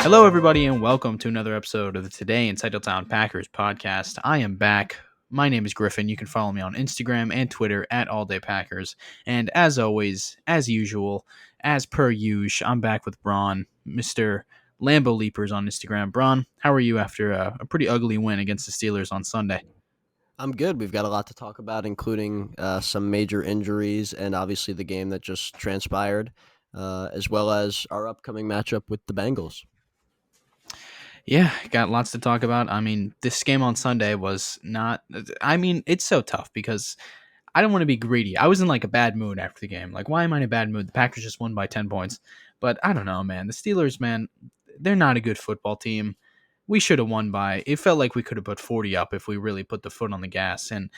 Hello, everybody, and welcome to another episode of the Today in Titletown Packers podcast. I am back. My name is Griffin. You can follow me on Instagram and Twitter at AllDayPackers. And as always, as usual, as per usual, I'm back with Bron, Mr. Lambo Leapers on Instagram. Bron, how are you after a pretty ugly win against the Steelers on Sunday? I'm good. We've got a lot to talk about, including some major injuries and obviously the game that just transpired, as well as our upcoming matchup with the Bengals. Yeah, got lots to talk about. I mean, this game on Sunday was not. I mean, it's so tough because I don't want to be greedy. I was in like a bad mood after the game. Like, why am I in a bad mood? The Packers just won by 10 points. But I don't know, man. The Steelers, man, they're not a good football team. We should have won by. It felt like we could have put 40 up if we really put the foot on the gas. And,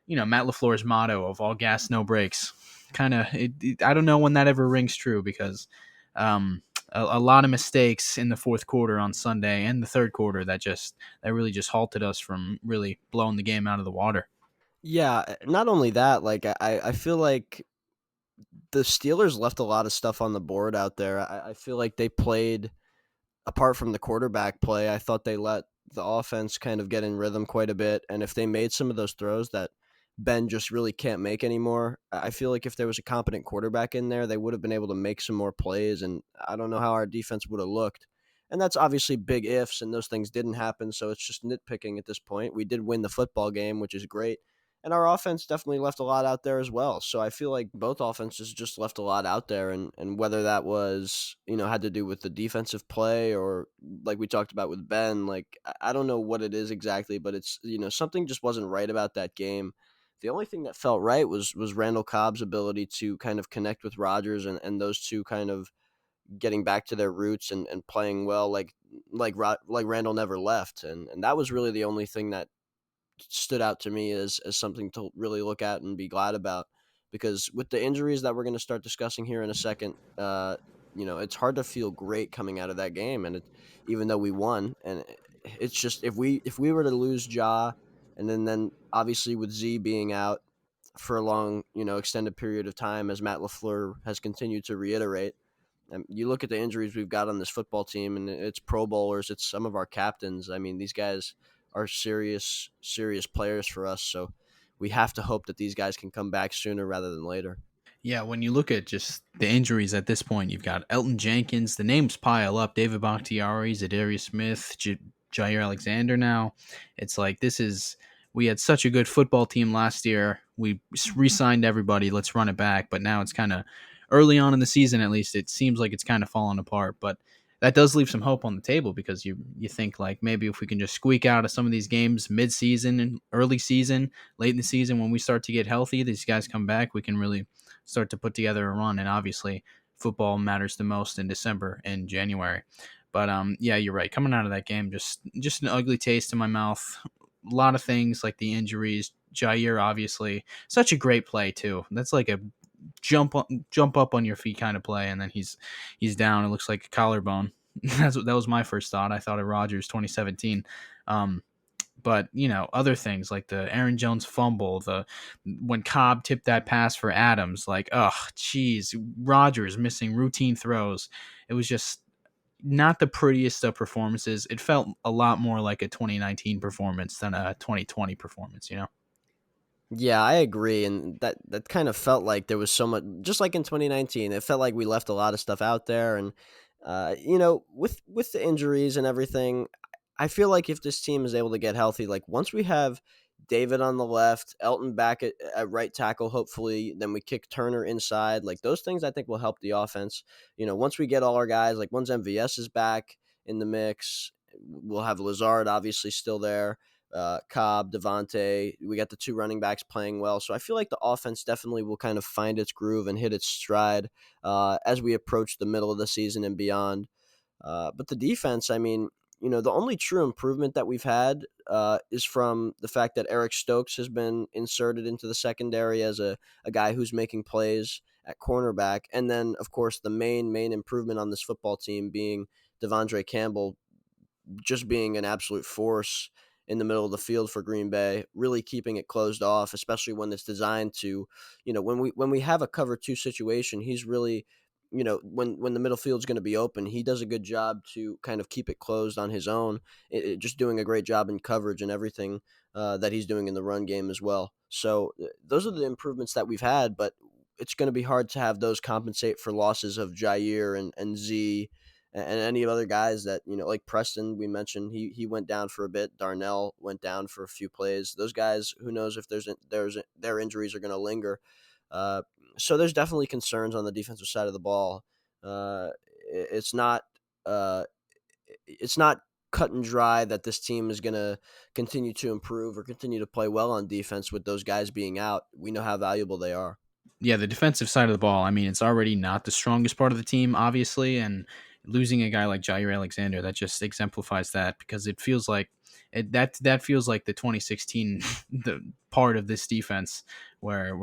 Matt LaFleur's motto of all gas, no brakes. Kind of, I don't know when that ever rings true because a lot of mistakes in the fourth quarter on Sunday and the third quarter that really just halted us from really blowing the game out of the water. Yeah, not only that, like I feel like the Steelers left a lot of stuff on the board out there. I feel like they played apart from the quarterback play. I thought they let the offense kind of get in rhythm quite a bit, and if they made some of those throws that Ben just really can't make anymore, I feel like if there was a competent quarterback in there, they would have been able to make some more plays, and I don't know how our defense would have looked. And that's obviously big ifs, and those things didn't happen, so it's just nitpicking at this point. We did win the football game, which is great. And our offense definitely left a lot out there as well. So I feel like both offenses just left a lot out there, and whether that was, had to do with the defensive play or like we talked about with Ben, like I don't know what it is exactly, but it's, something just wasn't right about that game. The only thing that felt right was Randall Cobb's ability to kind of connect with Rodgers and those two kind of getting back to their roots and playing well like Randall never left. And that was really the only thing that stood out to me as something to really look at and be glad about, because with the injuries that we're going to start discussing here in a second, it's hard to feel great coming out of that game, and even though we won, and it's just if we were to lose Ja, and then obviously with Z being out for a long extended period of time, as Matt LaFleur has continued to reiterate. You look at the injuries we've got on this football team, and it's Pro Bowlers, it's some of our captains. I mean, these guys are serious, serious players for us. So we have to hope that these guys can come back sooner rather than later. Yeah, when you look at just the injuries at this point, you've got Elton Jenkins. The names pile up. David Bakhtiari, Zadarius Smith, Jair Alexander now. It's like we had such a good football team last year. We re-signed everybody. Let's run it back. But now it's kind of early on in the season, at least, it seems like it's kind of falling apart. But that does leave some hope on the table because you think like maybe if we can just squeak out of some of these games mid-season and early season, late in the season when we start to get healthy, these guys come back, we can really start to put together a run. And obviously, football matters the most in December and January. But yeah, you're right. Coming out of that game, just an ugly taste in my mouth. A lot of things like the injuries. Jair, obviously, such a great play too. That's like a jump up on your feet kind of play, and then he's down. It looks like a collarbone. That was my first thought. I thought of Rodgers 2017. Um, but other things like the Aaron Jones fumble, the when Cobb tipped that pass for Adams, like, oh geez, Rodgers missing routine throws. It was just not the prettiest of performances. It felt a lot more like a 2019 performance than a 2020 performance. Yeah, I agree, and that kind of felt like there was so much, just like in 2019. It felt like we left a lot of stuff out there, and with the injuries and everything, I feel like if this team is able to get healthy, like once we have David on the left, Elton back at right tackle, hopefully, then we kick Turner inside. Like those things, I think will help the offense. Once we get all our guys, like once MVS is back in the mix, we'll have Lazard obviously still there, Cobb, Devontae. We got the two running backs playing well. So I feel like the offense definitely will kind of find its groove and hit its stride as we approach the middle of the season and beyond. But the defense, I mean, the only true improvement that we've had is from the fact that Eric Stokes has been inserted into the secondary as a guy who's making plays at cornerback. And then, of course, the main improvement on this football team being Devondre Campbell just being an absolute force in the middle of the field for Green Bay, really keeping it closed off, especially when it's designed to, when we have a cover two situation, he's really when the middle field's going to be open, he does a good job to kind of keep it closed on his own, just doing a great job in coverage and everything that he's doing in the run game as well. So those are the improvements that we've had, but it's going to be hard to have those compensate for losses of Jair and Z and any other guys that, like Preston, we mentioned, he went down for a bit. Darnell went down for a few plays. Those guys, who knows if their injuries are going to linger. Uh, so there's definitely concerns on the defensive side of the ball. Uh, it's not uh, it's not cut and dry that this team is going to continue to improve or continue to play well on defense with those guys being out. We know how valuable they are. Yeah, the defensive side of the ball, I mean, it's already not the strongest part of the team, obviously, and losing a guy like Jair Alexander, that just exemplifies that, because it feels like that feels like the 2016 the part of this defense, where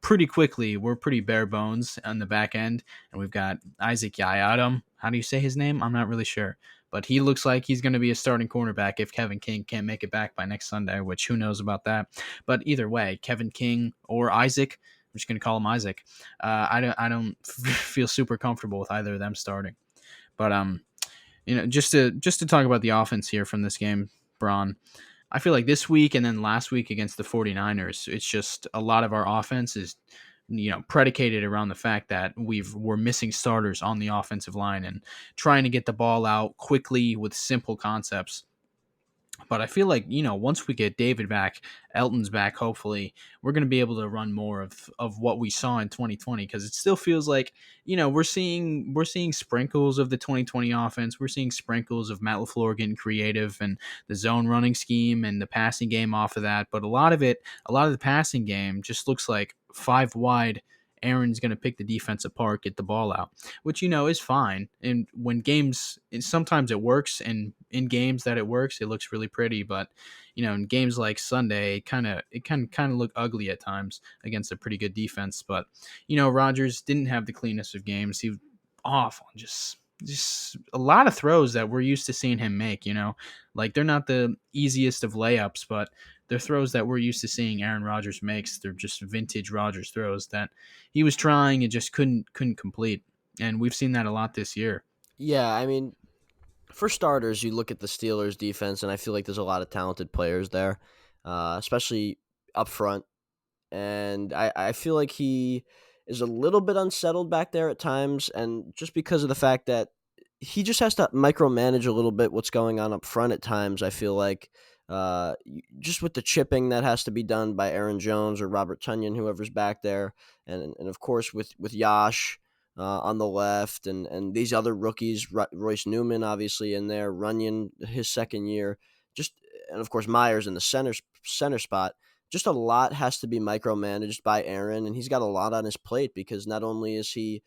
pretty quickly, we're pretty bare bones on the back end, and we've got Isaac Yiadom. How do you say his name? I'm not really sure. But he looks like he's going to be a starting cornerback if Kevin King can't make it back by next Sunday, which who knows about that. But either way, Kevin King or Isaac, I'm just going to call him Isaac. I don't feel super comfortable with either of them starting. But just to talk about the offense here from this game, Braun, I feel like this week and then last week against the 49ers, it's just a lot of our offense is predicated around the fact that we're missing starters on the offensive line and trying to get the ball out quickly with simple concepts. But I feel like, once we get David back, Elton's back, hopefully, we're going to be able to run more of what we saw in 2020, because it still feels like, we're seeing sprinkles of the 2020 offense. We're seeing sprinkles of Matt LaFleur getting creative and the zone running scheme and the passing game off of that. But a lot of the passing game just looks like five wide. Aaron's going to pick the defense apart, get the ball out, which is fine. And sometimes it works, and in games that it works, it looks really pretty. But in games like Sunday, it kind of look ugly at times against a pretty good defense. But Rodgers didn't have the cleanest of games. He was off on just a lot of throws that we're used to seeing him make. Like, they're not the easiest of layups, but they're throws that we're used to seeing Aaron Rodgers makes. They're just vintage Rodgers throws that he was trying and just couldn't complete. And we've seen that a lot this year. Yeah, I mean, for starters, you look at the Steelers' defense, and I feel like there's a lot of talented players there, especially up front. And I feel like he is a little bit unsettled back there at times, and just because of the fact that he just has to micromanage a little bit what's going on up front at times. I feel like just with the chipping that has to be done by Aaron Jones or Robert Tunyon, whoever's back there, and of course with Yash on the left, and these other rookies, Royce Newman obviously in there, Runyon his second year, just and of course Myers in the center spot. Just a lot has to be micromanaged by Aaron, and he's got a lot on his plate because not only is he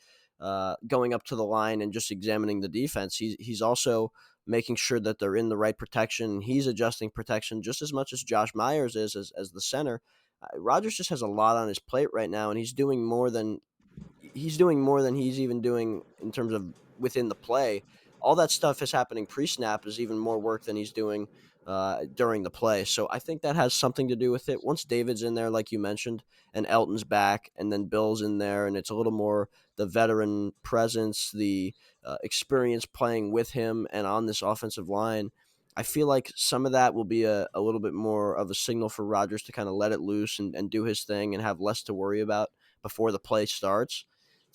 going up to the line and just examining the defense, he's also making sure that they're in the right protection. He's adjusting protection just as much as Josh Myers is as the center. Rodgers just has a lot on his plate right now, and he's doing more than he's even doing in terms of within the play. All that stuff is happening pre-snap is even more work than he's doing during the play. So I think that has something to do with it. Once David's in there, like you mentioned, and Elton's back, and then Bill's in there, and it's a little more the veteran presence, the experience playing with him and on this offensive line. I feel like some of that will be a little bit more of a signal for Rodgers to kind of let it loose and do his thing and have less to worry about before the play starts.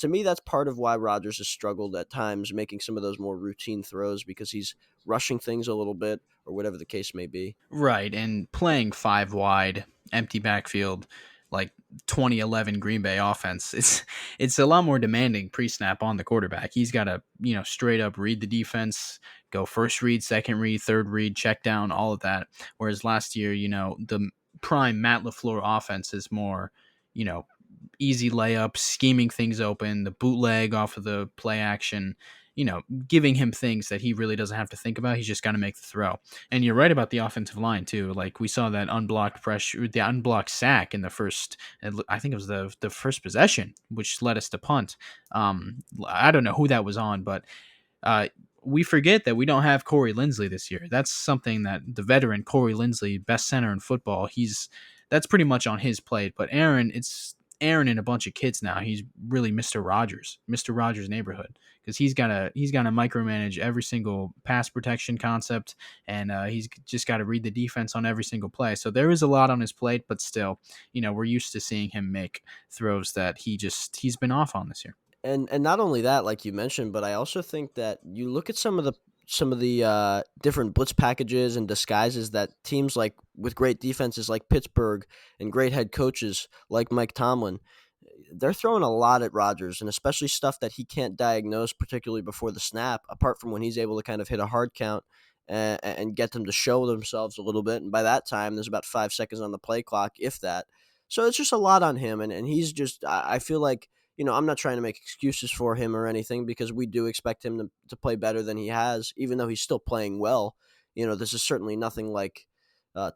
To me, that's part of why Rodgers has struggled at times making some of those more routine throws because he's rushing things a little bit or whatever the case may be. Right, and playing five wide, empty backfield, like 2011 Green Bay offense, it's a lot more demanding pre-snap on the quarterback. He's got to straight up read the defense, go first read, second read, third read, check down, all of that. Whereas last year, the prime Matt LaFleur offense is more, you know, easy layup, scheming things open, the bootleg off of the play action, giving him things that he really doesn't have to think about. He's just got to make the throw. And you're right about the offensive line too. Like, we saw that unblocked pressure, the unblocked sack in the first, I think it was the first possession, which led us to punt. I don't know who that was on, but we forget that we don't have Corey Linsley this year. That's something that the veteran Corey Linsley, best center in football, that's pretty much on his plate. But Aaron, Aaron and a bunch of kids now. He's really Mr. Rogers neighborhood, because he's got to micromanage every single pass protection concept, and he's just got to read the defense on every single play. So there is a lot on his plate, but still, we're used to seeing him make throws that he's been off on this year. And not only that, like you mentioned, but I also think that you look at some of the different blitz packages and disguises that teams like with great defenses like Pittsburgh and great head coaches like Mike Tomlin, they're throwing a lot at Rodgers, and especially stuff that he can't diagnose, particularly before the snap. Apart from when he's able to kind of hit a hard count and get them to show themselves a little bit, and by that time, there's about 5 seconds on the play clock, if that. So it's just a lot on him, and he's just. I feel like I'm not trying to make excuses for him or anything because we do expect him to play better than he has, even though he's still playing well. This is certainly nothing like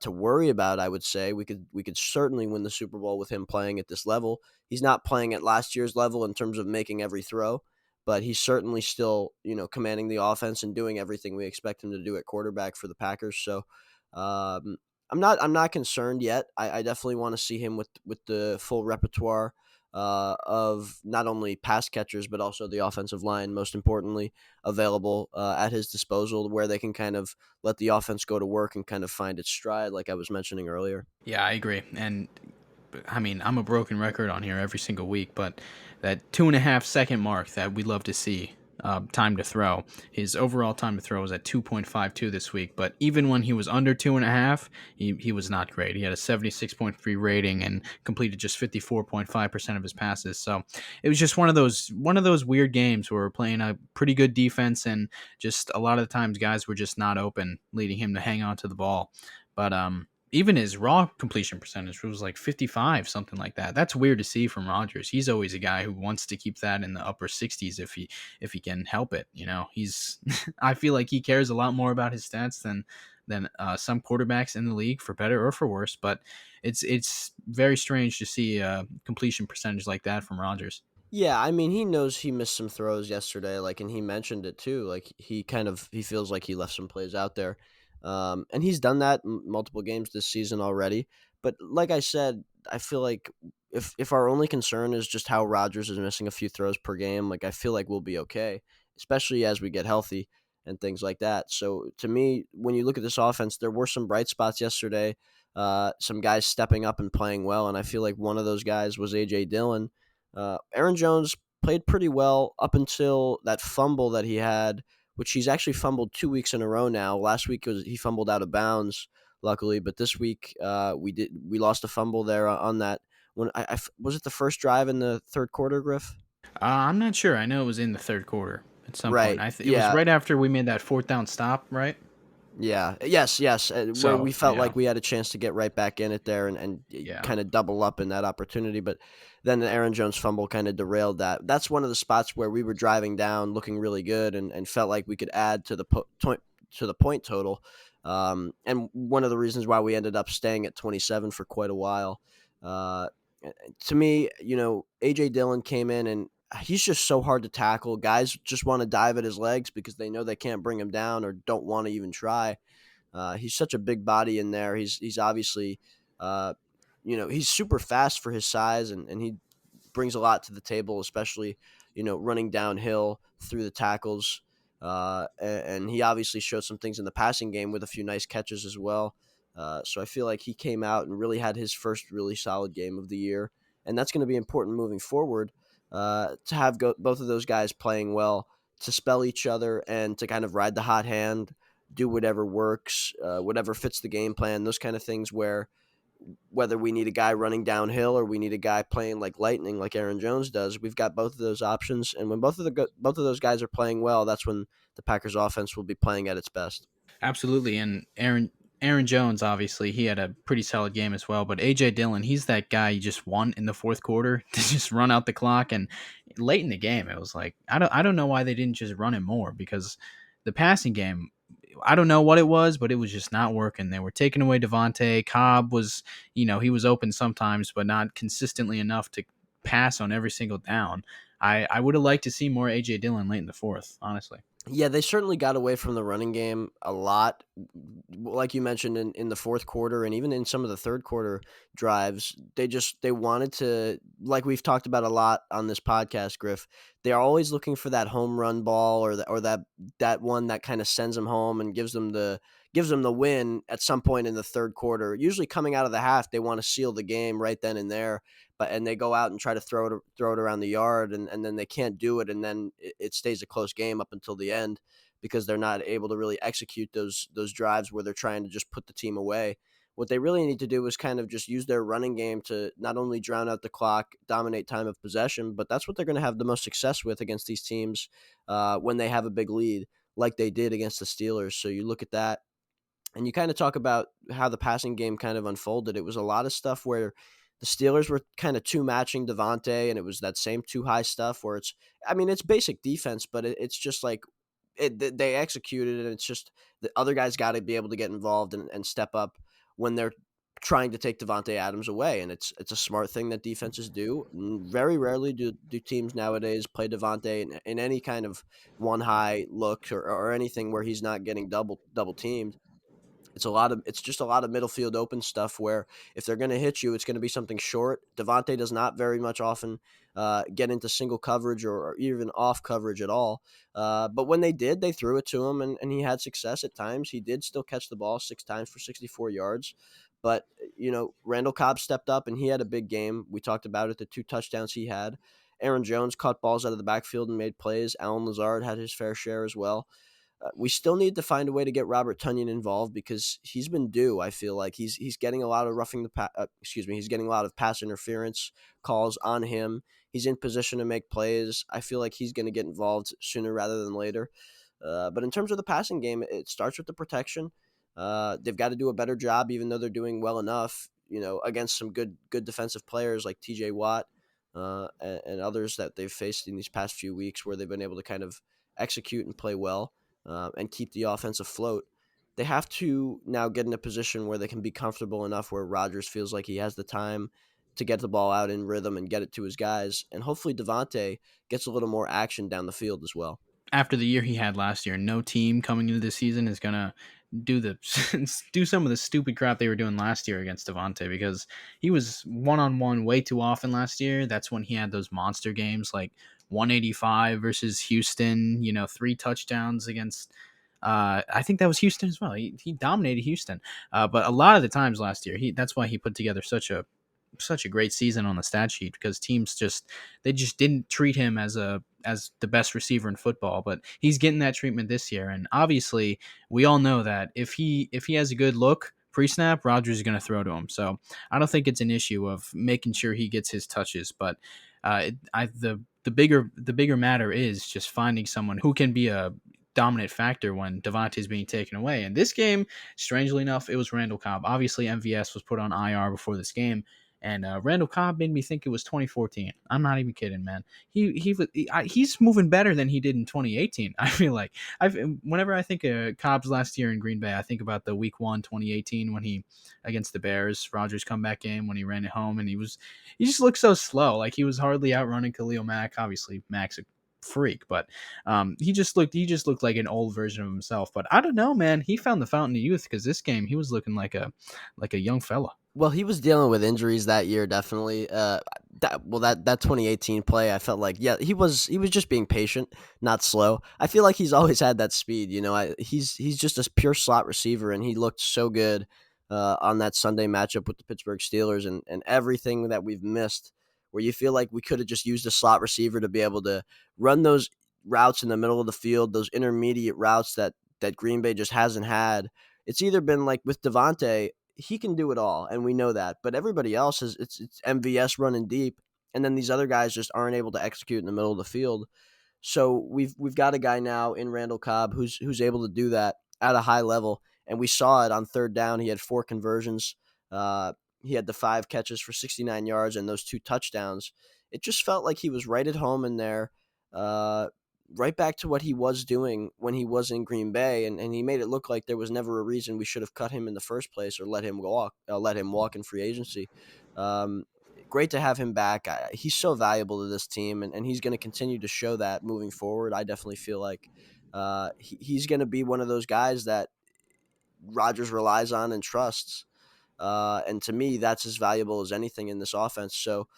to worry about. I would say we could certainly win the Super Bowl with him playing at this level. He's not playing at last year's level in terms of making every throw, but he's certainly still commanding the offense and doing everything we expect him to do at quarterback for the Packers. So um, I'm not concerned yet. I definitely want to see him with the full repertoire of not only pass catchers but also the offensive line, most importantly, available at his disposal, where they can kind of let the offense go to work and kind of find its stride, like I was mentioning earlier. Yeah, I agree. And I mean, I'm a broken record on here every single week, but that 2.5 second mark that we love to see, time to throw, his overall time to throw was at 2.52 this week. But even when he was under 2.5, he was not great. He had a 76.3 rating and completed just 54.5% of his passes. So it was just one of those weird games where we're playing a pretty good defense, and just a lot of the times guys were just not open, leading him to hang on to the ball. But even his raw completion percentage was like 55, something like that. That's weird to see from Rodgers. He's always a guy who wants to keep that in the upper 60s if he can help it. He's I feel like he cares a lot more about his stats than some quarterbacks in the league, for better or for worse. But it's very strange to see a completion percentage like that from Rodgers. Yeah, I mean, he knows he missed some throws yesterday, like, and he mentioned it too. Like, he feels like he left some plays out there, and he's done that multiple games this season already. But like I said, I feel like if our only concern is just how Rodgers is missing a few throws per game, like I feel like we'll be okay, especially as we get healthy and things like that. So to me, when you look at this offense, there were some bright spots yesterday. Some guys stepping up and playing well, and I feel like one of those guys was AJ Dillon. Aaron Jones played pretty well up until that fumble that he had, which he's actually fumbled 2 weeks in a row now. Last week he fumbled out of bounds, luckily, but this week we lost a fumble there on that. Was it the first drive in the third quarter, Griff? I'm not sure. I know it was in the third quarter at some point. Right. It was Yeah. right after we made that fourth down stop, right? Yeah. Yes. Yes. Where So we felt like we had a chance to get right back in it there and yeah. kind of double up in that opportunity, but then the Aaron Jones fumble kind of derailed that. That's one of the spots where we were driving down, looking really good, and felt like we could add to the point total. And one of the reasons why we ended up staying at 27 for quite a while. Uh, to me, AJ Dillon came in and he's just so hard to tackle. Guys just want to dive at his legs because they know they can't bring him down or don't want to even try. He's such a big body in there. He's obviously, uh, he's super fast for his size, and he brings a lot to the table, especially running downhill through the tackles. And he obviously showed some things in the passing game with a few nice catches as well. So I feel like he came out and really had his first really solid game of the year, and that's going to be important moving forward to have both of those guys playing well, to spell each other, and to kind of ride the hot hand, do whatever works, whatever fits the game plan, those kind of things where whether we need a guy running downhill or we need a guy playing like lightning like Aaron Jones does, we've got both of those options. And when both of those guys are playing well, that's when the Packers offense will be playing at its best. Absolutely. And Aaron Jones, obviously, he had a pretty solid game as well. But AJ Dillon, he's that guy you just want in the fourth quarter to just run out the clock. And late in the game, it was like I don't know why they didn't just run him more, because the passing game, I don't know what it was, but it was just not working. They were taking away Devondre Cobb. He was open sometimes, but not consistently enough to pass on every single down. I would have liked to see more AJ Dillon late in the fourth, honestly. Yeah, they certainly got away from the running game a lot. Like you mentioned in the fourth quarter and even in some of the third quarter drives, they wanted to, like we've talked about a lot on this podcast, Griff. They are always looking for that home run ball or that one that kind of sends them home and gives them the win at some point in the third quarter. Usually coming out of the half, they want to seal the game right then and there, and they go out and try to throw it around the yard, and then they can't do it, and then it stays a close game up until the end because they're not able to really execute those drives where they're trying to just put the team away. What they really need to do is kind of just use their running game to not only drown out the clock, dominate time of possession, but that's what they're going to have the most success with against these teams when they have a big lead, like they did against the Steelers. So you look at that, and you kind of talk about how the passing game kind of unfolded. It was a lot of stuff where the Steelers were kind of two matching Devontae, and it was that same too high stuff where it's basic defense, but it's just like they executed it, and it's just the other guys got to be able to get involved and step up when they're trying to take Devontae Adams away, and it's a smart thing that defenses do. Very rarely do teams nowadays play Devontae in any kind of one high look or anything where he's not getting double teamed. It's just a lot of middle field open stuff where if they're going to hit you, it's going to be something short. Devontae does not very much often get into single coverage or even off coverage at all. But when they did, they threw it to him, and he had success at times. He did still catch the ball 6 times for 64 yards. But, Randall Cobb stepped up, and he had a big game. We talked about it, the 2 touchdowns he had. Aaron Jones caught balls out of the backfield and made plays. Allen Lazard had his fair share as well. We still need to find a way to get Robert Tunyon involved because he's been due. I feel like he's getting a lot of he's getting a lot of pass interference calls on him. He's in position to make plays. I feel like he's going to get involved sooner rather than later. But in terms of the passing game, it starts with the protection. They've got to do a better job, even though they're doing well enough. Against some good defensive players like T.J. Watt and others that they've faced in these past few weeks, where they've been able to kind of execute and play well and keep the offense afloat. They have to now get in a position where they can be comfortable enough where Rodgers feels like he has the time to get the ball out in rhythm and get it to his guys. And hopefully Devontae gets a little more action down the field as well. After the year he had last year, no team coming into this season is gonna do some of the stupid crap they were doing last year against Devontae, because he was one on one way too often last year. That's when he had those monster games like 185 versus Houston. 3 touchdowns against. I think that was Houston as well. He dominated Houston, but a lot of the times last year, that's why he put together such a great season on the stat sheet, because teams just didn't treat him as the best receiver in football. But he's getting that treatment this year, and obviously we all know that if he has a good look pre-snap, Rodgers is going to throw to him. So I don't think it's an issue of making sure he gets his touches, but the bigger matter is just finding someone who can be a dominant factor when Devontae's being taken away. And this game, strangely enough, it was Randall Cobb. Obviously, MVS was put on IR before this game, and Randall Cobb made me think it was 2014. I'm not even kidding, man. He's moving better than he did in 2018. I feel like whenever I think of Cobb's last year in Green Bay, I think about the Week 1 2018 when he against the Bears, Rodgers comeback game, when he ran it home, and he just looked so slow, like he was hardly outrunning Khalil Mack. Obviously, Mack's a freak, but he just looked like an old version of himself. But I don't know, man. He found the fountain of youth, because this game he was looking like a young fella. Well, he was dealing with injuries that year, definitely. That 2018 play, I felt like, yeah, he was just being patient, not slow. I feel like he's always had that speed. He's just a pure slot receiver, and he looked so good on that Sunday matchup with the Pittsburgh Steelers, and everything that we've missed, where you feel like we could have just used a slot receiver to be able to run those routes in the middle of the field, those intermediate routes that Green Bay just hasn't had. It's either been like with Devontae, he can do it all, and we know that. But everybody else is it's MVS running deep, and then these other guys just aren't able to execute in the middle of the field. So we've got a guy now in Randall Cobb who's able to do that at a high level, and we saw it on third down. He had 4 conversions. He had the 5 catches for 69 yards and those 2 touchdowns. It just felt like he was right at home in there, uh, right back to what he was doing when he was in Green Bay, and he made it look like there was never a reason we should have cut him in the first place or let him walk in free agency. Um, Great to have him back. He's so valuable to this team, and he's going to continue to show that moving forward. I definitely feel like He's going to be one of those guys that Rodgers relies on and trusts. And to me, that's as valuable as anything in this offense. So,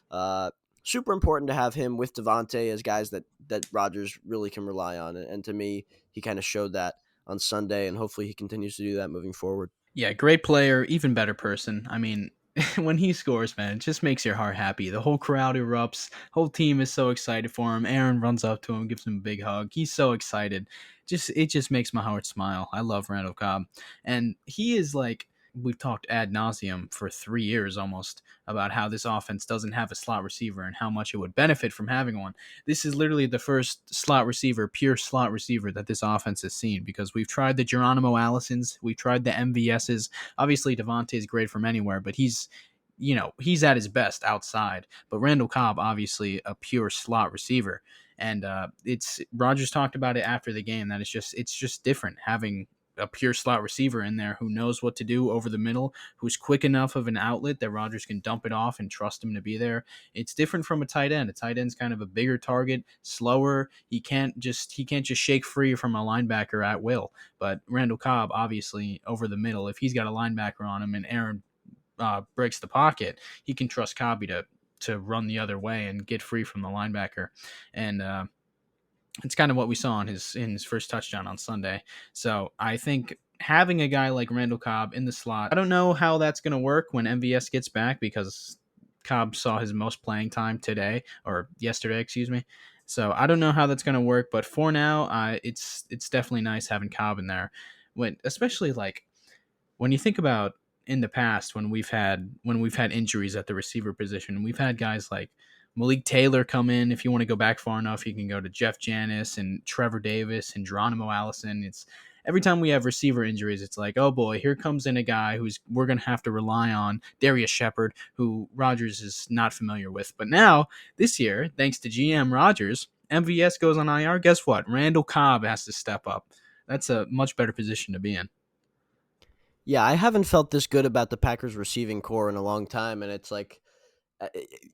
uh, super important to have him with Devontae as guys that Rodgers really can rely on. And to me, he kind of showed that on Sunday, and hopefully he continues to do that moving forward. Yeah, great player, even better person. I mean, when he scores, man, it just makes your heart happy. The whole crowd erupts. Whole team is so excited for him. Aaron runs up to him, gives him a big hug. He's so excited. It just makes my heart smile. I love Randall Cobb, and he is like we've talked ad nauseum for 3 years almost about how this offense doesn't have a slot receiver and how much it would benefit from having one. This is literally the first slot receiver, pure slot receiver that this offense has seen, because we've tried the Geronimo Allisons, we've tried the MVSs. Obviously, Devontae is great from anywhere, but he's at his best outside. But Randall Cobb, obviously, a pure slot receiver. And it's Rogers talked about it after the game that it's just different having a pure slot receiver in there who knows what to do over the middle, who's quick enough of an outlet that Rodgers can dump it off and trust him to be there. It's different from a tight end. A tight end's kind of a bigger target, slower. He can't just shake free from a linebacker at will. But Randall Cobb, obviously, over the middle, if he's got a linebacker on him and Aaron breaks the pocket, he can trust Cobby to run the other way and get free from the linebacker. And it's kind of what we saw in his first touchdown on Sunday. So I think having a guy like Randall Cobb in the slot, I don't know how that's going to work when MVS gets back, because Cobb saw his most playing time today or yesterday, excuse me. So I don't know how that's going to work, but for now, it's definitely nice having Cobb in there. Especially like when you think about in the past when we've had injuries at the receiver position, we've had guys like Malik Taylor come in. If you want to go back far enough, you can go to Jeff Janis and Trevor Davis and Geronimo Allison. It's every time we have receiver injuries, it's like, oh boy, here comes in a guy who's we're gonna have to rely on, Darius Shepard, who Rodgers is not familiar with. But now this year, thanks to GM Rodgers, MVS goes on IR. Guess what? Randall Cobb has to step up. That's a much better position to be in. Yeah, I haven't felt this good about the Packers receiving core in a long time, and it's like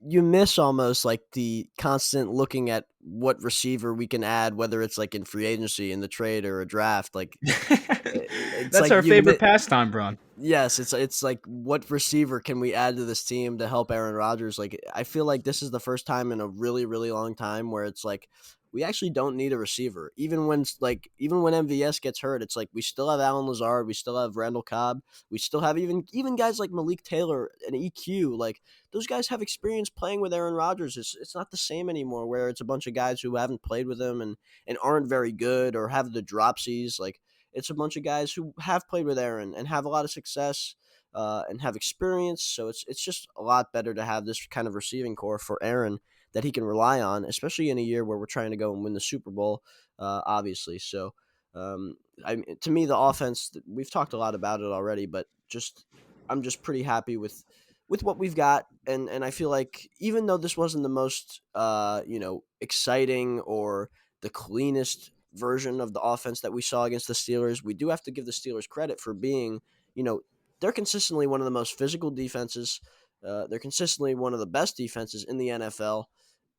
you miss almost like the constant looking at what receiver we can add, whether it's like in free agency, in the trade, or a draft. Like it's That's like our favorite pastime, Bron. yes, it's like what receiver can we add to this team to help Aaron Rodgers? Like I feel like this is the first time in a really really long time where it's like we actually don't need a receiver. Even when MVS gets hurt, it's like we still have Alan Lazard, we still have Randall Cobb, we still have even guys like Malik Taylor and EQ. Like those guys have experience playing with Aaron Rodgers. It's not the same anymore where it's a bunch of guys who haven't played with him and aren't very good or have the dropsies. Like it's a bunch of guys who have played with Aaron and have a lot of success and have experience. So it's just a lot better to have this kind of receiving core for Aaron that he can rely on, especially in a year where we're trying to go and win the Super Bowl, obviously. So to me, the offense, we've talked a lot about it already, but I'm just pretty happy with what we've got, and I feel like even though this wasn't the most exciting or the cleanest version of the offense that we saw against the Steelers, we do have to give the Steelers credit for being, you know, they're consistently one of the most physical defenses. They're consistently one of the best defenses in the NFL,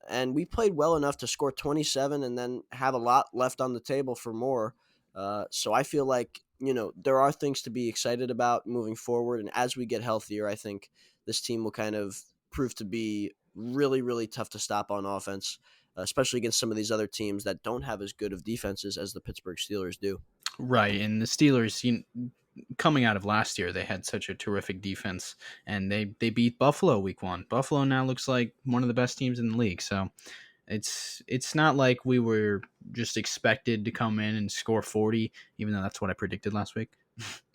and we played well enough to score 27 and then have a lot left on the table for more. So I feel like there are things to be excited about moving forward, and as we get healthier, I think this team will kind of prove to be really really tough to stop on offense, especially against some of these other teams that don't have as good of defenses as the Pittsburgh Steelers do. Right, and the Steelers, coming out of last year, they had such a terrific defense, and they beat Buffalo week one. Buffalo now looks like one of the best teams in the league. So it's not like we were just expected to come in and score 40, even though that's what I predicted last week.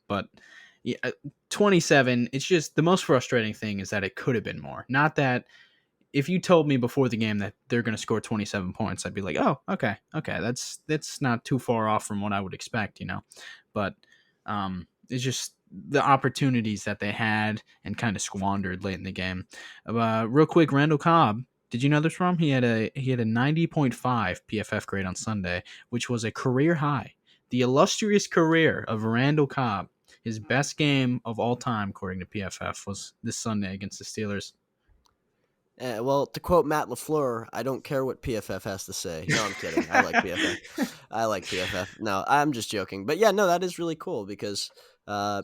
But yeah, 27. It's just the most frustrating thing is that it could have been more. Not that if you told me before the game that they're going to score 27 points, I'd be like, oh, okay, that's not too far off from what I would expect. But it's just the opportunities that they had and kind of squandered late in the game. Real quick, Randall Cobb. Did you know this from? He had a 90.5 PFF grade on Sunday, which was a career high. The illustrious career of Randall Cobb, his best game of all time, according to PFF, was this Sunday against the Steelers. Well, to quote Matt LaFleur, I don't care what PFF has to say. No, I'm kidding. I like PFF. I like PFF. No, I'm just joking. But yeah, no, that is really cool because uh,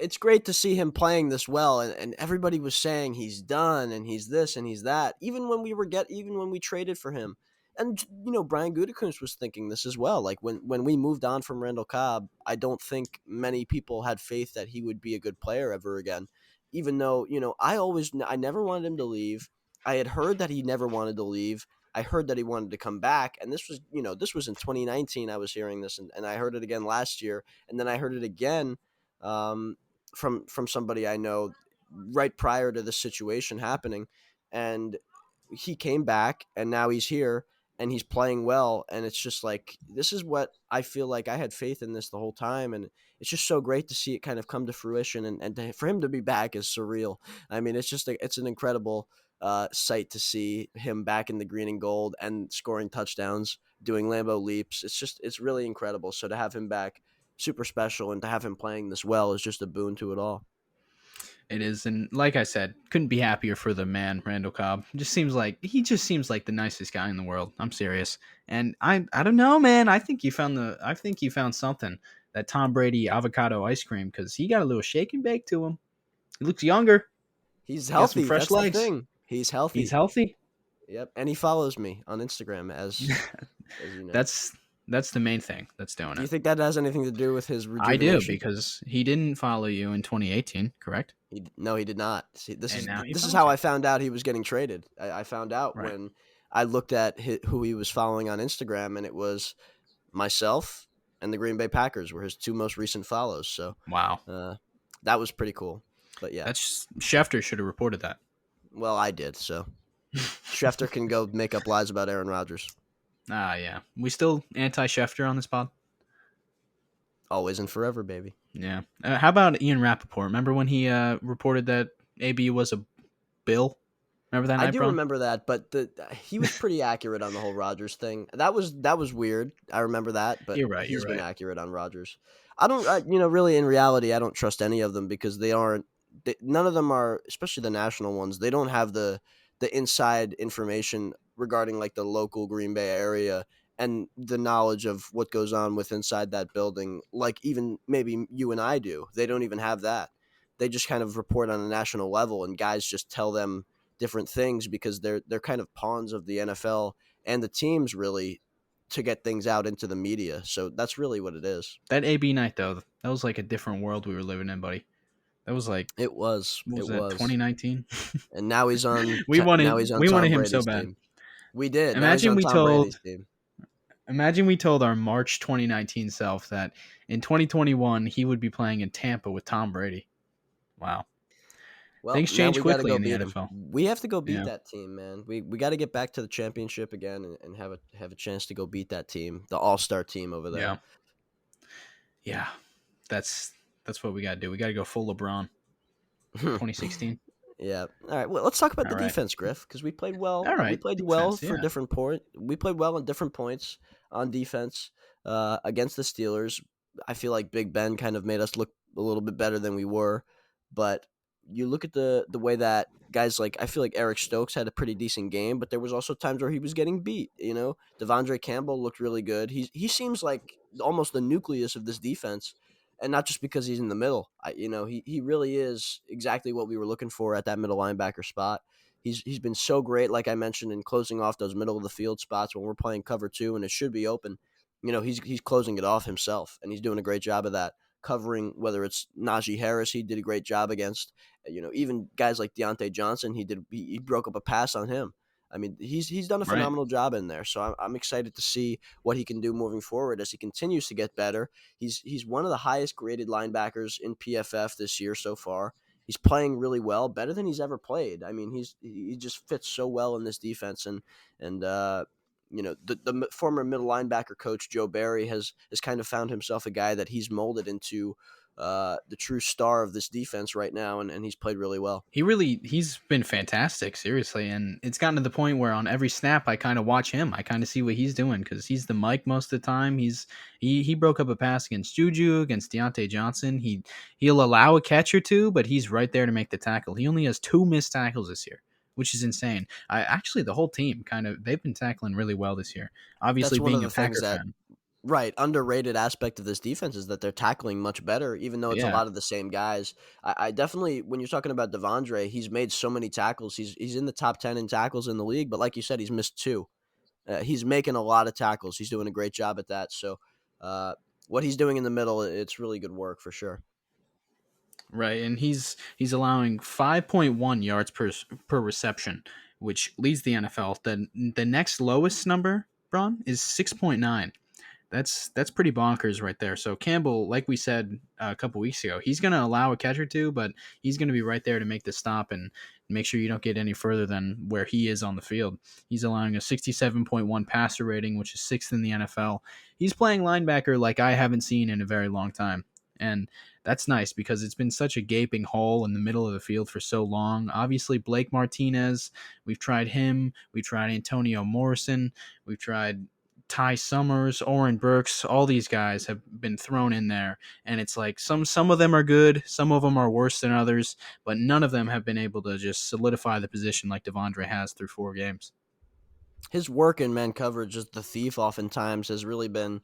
it's great to see him playing this well, and everybody was saying he's done and he's this and he's that. Even when we traded for him, and Brian Gutekunst was thinking this as well. Like when we moved on from Randall Cobb, I don't think many people had faith that he would be a good player ever again. Even though I never wanted him to leave. I had heard that he never wanted to leave. I heard that he wanted to come back, and this was in 2019. I was hearing this, and I heard it again last year, and then I heard it again um, from somebody I know right prior to this situation happening, and he came back, and now he's here and he's playing well, and it's just like this is what I feel like I had faith in this the whole time, and it's just so great to see it kind of come to fruition, for him to be back is surreal. I mean, it's an incredible sight to see him back in the green and gold and scoring touchdowns, doing Lambeau leaps. It's really incredible. So to have him back, super special, and to have him playing this well is just a boon to it all. It is, and like I said, couldn't be happier for the man, Randall Cobb. He just seems like the nicest guy in the world. I'm serious, and I don't know, man. I think you found something, that Tom Brady avocado ice cream, because he got a little shake and bake to him. He looks younger. He's He got some healthy. fresh That's the legs. thing. He's He's healthy. healthy. Yep, and he follows me on Instagram as you know. That's the main thing that's doing Do you it. think that has anything to do with his I do, rejuvenation? because he didn't follow you in 2018, correct? No, he did not. See, And now he this is follows how you. I found out he was getting traded. I found out Right. when I looked at who he was following on Instagram, and it was myself and the Green Bay Packers were his two most recent follows. So Wow. uh, that was pretty cool. But yeah, Schefter should have reported that. well, I did. So Schefter can go make up lies about Aaron Rodgers. Yeah. We still anti Schefter on this pod? Always and forever, baby. Yeah. How about Ian Rappaport? Remember when he reported that AB was a Bill? Remember that I night, do Bron? remember that, but he was pretty accurate on the whole Rodgers thing. That was weird. I remember that, but You're right. You're he's been right. accurate on Rodgers. I don't, really in reality, I don't trust any of them because they aren't. None of them are, especially the national ones. They don't have the inside information regarding like the local Green Bay area and the knowledge of what goes on with inside that building. Like even maybe you and I do. They don't even have that. They just kind of report on a national level, and guys just tell them different things because they're kind of pawns of the NFL and the teams really to get things out into the media. So that's really what it is. That AB night, though, that was like a different world we were living in, buddy. That was like, It was. what It was that, was. 2019? And now he's on now he's on We wanted Tom him so Brady's bad. team. We did. Now he's Imagine on we Tom told Brady's team. Imagine we told our March 2019 self that in 2021 he would be playing in Tampa with Tom Brady. Wow. Well, Things now change we got to quickly go in the beat him. NFL. We have to go beat Yeah. that team, man. We got to get back to the championship again and have a chance to go beat that team, the all-star team over there. Yeah. Yeah. That's what we got to do. We got to go full LeBron. 2016. Yeah. All right. Well, let's talk about All the right. defense, Griff, because we played well. All We right. played well Defense. for Yeah. different point. We played well on different points on defense against the Steelers. I feel like Big Ben kind of made us look a little bit better than we were, but you look at the way that guys like I feel like Eric Stokes had a pretty decent game, but there was also times where he was getting beat. Devondre Campbell looked really good. He seems like almost the nucleus of this defense, and not just because he's in the middle. He really is exactly what we were looking for at that middle linebacker spot. He's been so great, like I mentioned, in closing off those middle of the field spots when we're playing cover two and it should be open. He's closing it off himself, and he's doing a great job of that. Covering whether it's Najee Harris, he did a great job against. Even guys like Deontay Johnson, he broke up a pass on him. I mean, he's done a Right. phenomenal job in there. So I'm excited to see what he can do moving forward as he continues to get better. He's one of the highest graded linebackers in PFF this year so far. He's playing really well, better than he's ever played. I mean, he just fits so well in this defense, and the former middle linebacker coach Joe Barry has kind of found himself a guy that he's molded into the true star of this defense right now, and he's played really well. He's been fantastic, seriously, and it's gotten to the point where on every snap I kind of watch him. I kind of see what he's doing because he's the mic most of the time. He broke up a pass against Juju, against Deontay Johnson. He'll allow a catch or two, but he's right there to make the tackle. He only has 2 missed tackles this year. which is insane. I actually the whole team kind of they've been tackling really well this year. Obviously, That's one of being a the things Packer that fan, right, underrated aspect of this defense is that they're tackling much better, even though it's a yeah. lot of the same guys. I definitely, when you're talking about Devondre, he's made so many tackles. He's in the top 10 in tackles in the league, but like you said, he's missed two. He's making a lot of tackles. He's doing a great job at that. So, uh, what he's doing in the middle, it's really good work for sure. Right, and he's allowing 5.1 yards per reception, which leads the NFL. The next lowest number, Braun, is 6.9. That's pretty bonkers right there. So Campbell, like we said a couple weeks ago, he's going to allow a catch or two, but he's going to be right there to make the stop and make sure you don't get any further than where he is on the field. He's allowing a 67.1 passer rating, which is sixth in the NFL. He's playing linebacker like I haven't seen in a very long time. And that's nice because it's been such a gaping hole in the middle of the field for so long. Obviously, Blake Martinez, we've tried him. We've tried Antonio Morrison. We've tried Ty Summers, Oren Burks, all these guys have been thrown in there, and it's like some of them are good, some of them are worse than others, but none of them have been able to just solidify the position like Devondre has through 4 games. His work in man coverage as the thief oftentimes has really been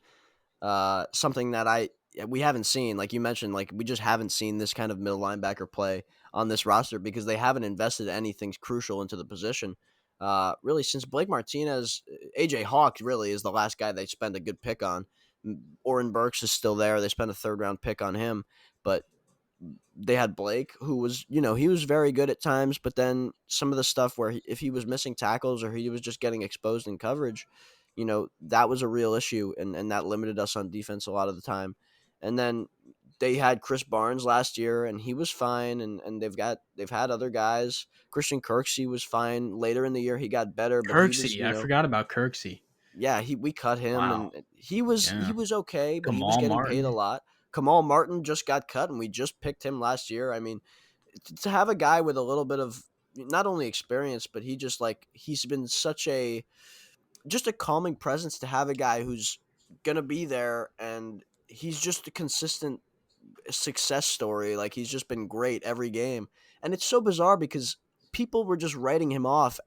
something that we haven't seen. Like you mentioned, like we just haven't seen this kind of middle linebacker play on this roster because they haven't invested anything crucial into the position. Really, since Blake Martinez, AJ Hawk really is the last guy they spend a good pick on. Oren Burks is still there. They spent a third round pick on him, but they had Blake, who was, he was very good at times, but then some of the stuff where if he was missing tackles or he was just getting exposed in coverage, that was a real issue, and that limited us on defense a lot of the time. And then they had Chris Barnes last year, and he was fine, and they've had other guys. Christian Kirksey was fine later in the year. He got better, but he was, Kirksey, I forgot about Kirksey. yeah, we cut him, Wow. and he Yeah. was okay, but he was Kamal getting paid a Martin. lot. Kamal Martin just got cut, and we just picked him last year. I mean, to have a guy with a little bit of not only experience, but he's been such a just a calming presence to have a guy who's gonna be there, and he's just a consistent success story. Like he's just been great every game, and it's so bizarre because people were just writing him off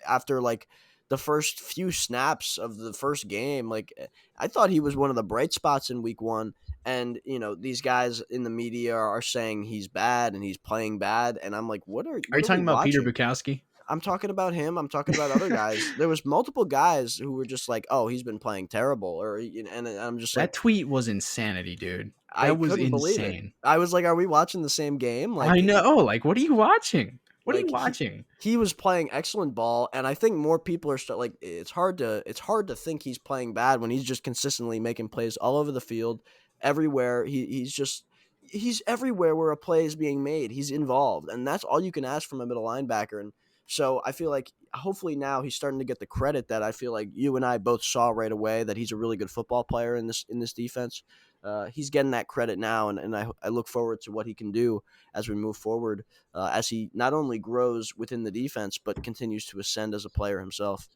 after like the first few snaps of the first game. Like I thought he was one of the bright spots in week one, and these guys in the media are saying he's bad and he's playing bad, and I'm like, Are you what are we talking about Peter watching? Bukowski? I'm talking about him. I'm talking about other guys. There was multiple guys who were just like, "Oh, he's been playing terrible," and I'm just like, That tweet was insanity, dude. I That was couldn't believe it. insane. I was like, "Are we watching the same game?" I know. Like, what are you watching? What are you Like watching? he was playing excellent ball, and I think more people are like it's hard to think he's playing bad when he's just consistently making plays all over the field, everywhere. He's everywhere where a play is being made. He's involved, and that's all you can ask from a middle linebacker. And so I feel like hopefully now he's starting to get the credit that I feel like you and I both saw right away, that he's a really good football player in this defense. He's getting that credit now, and I look forward to what he can do as we move forward, as he not only grows within the defense but continues to ascend as a player himself.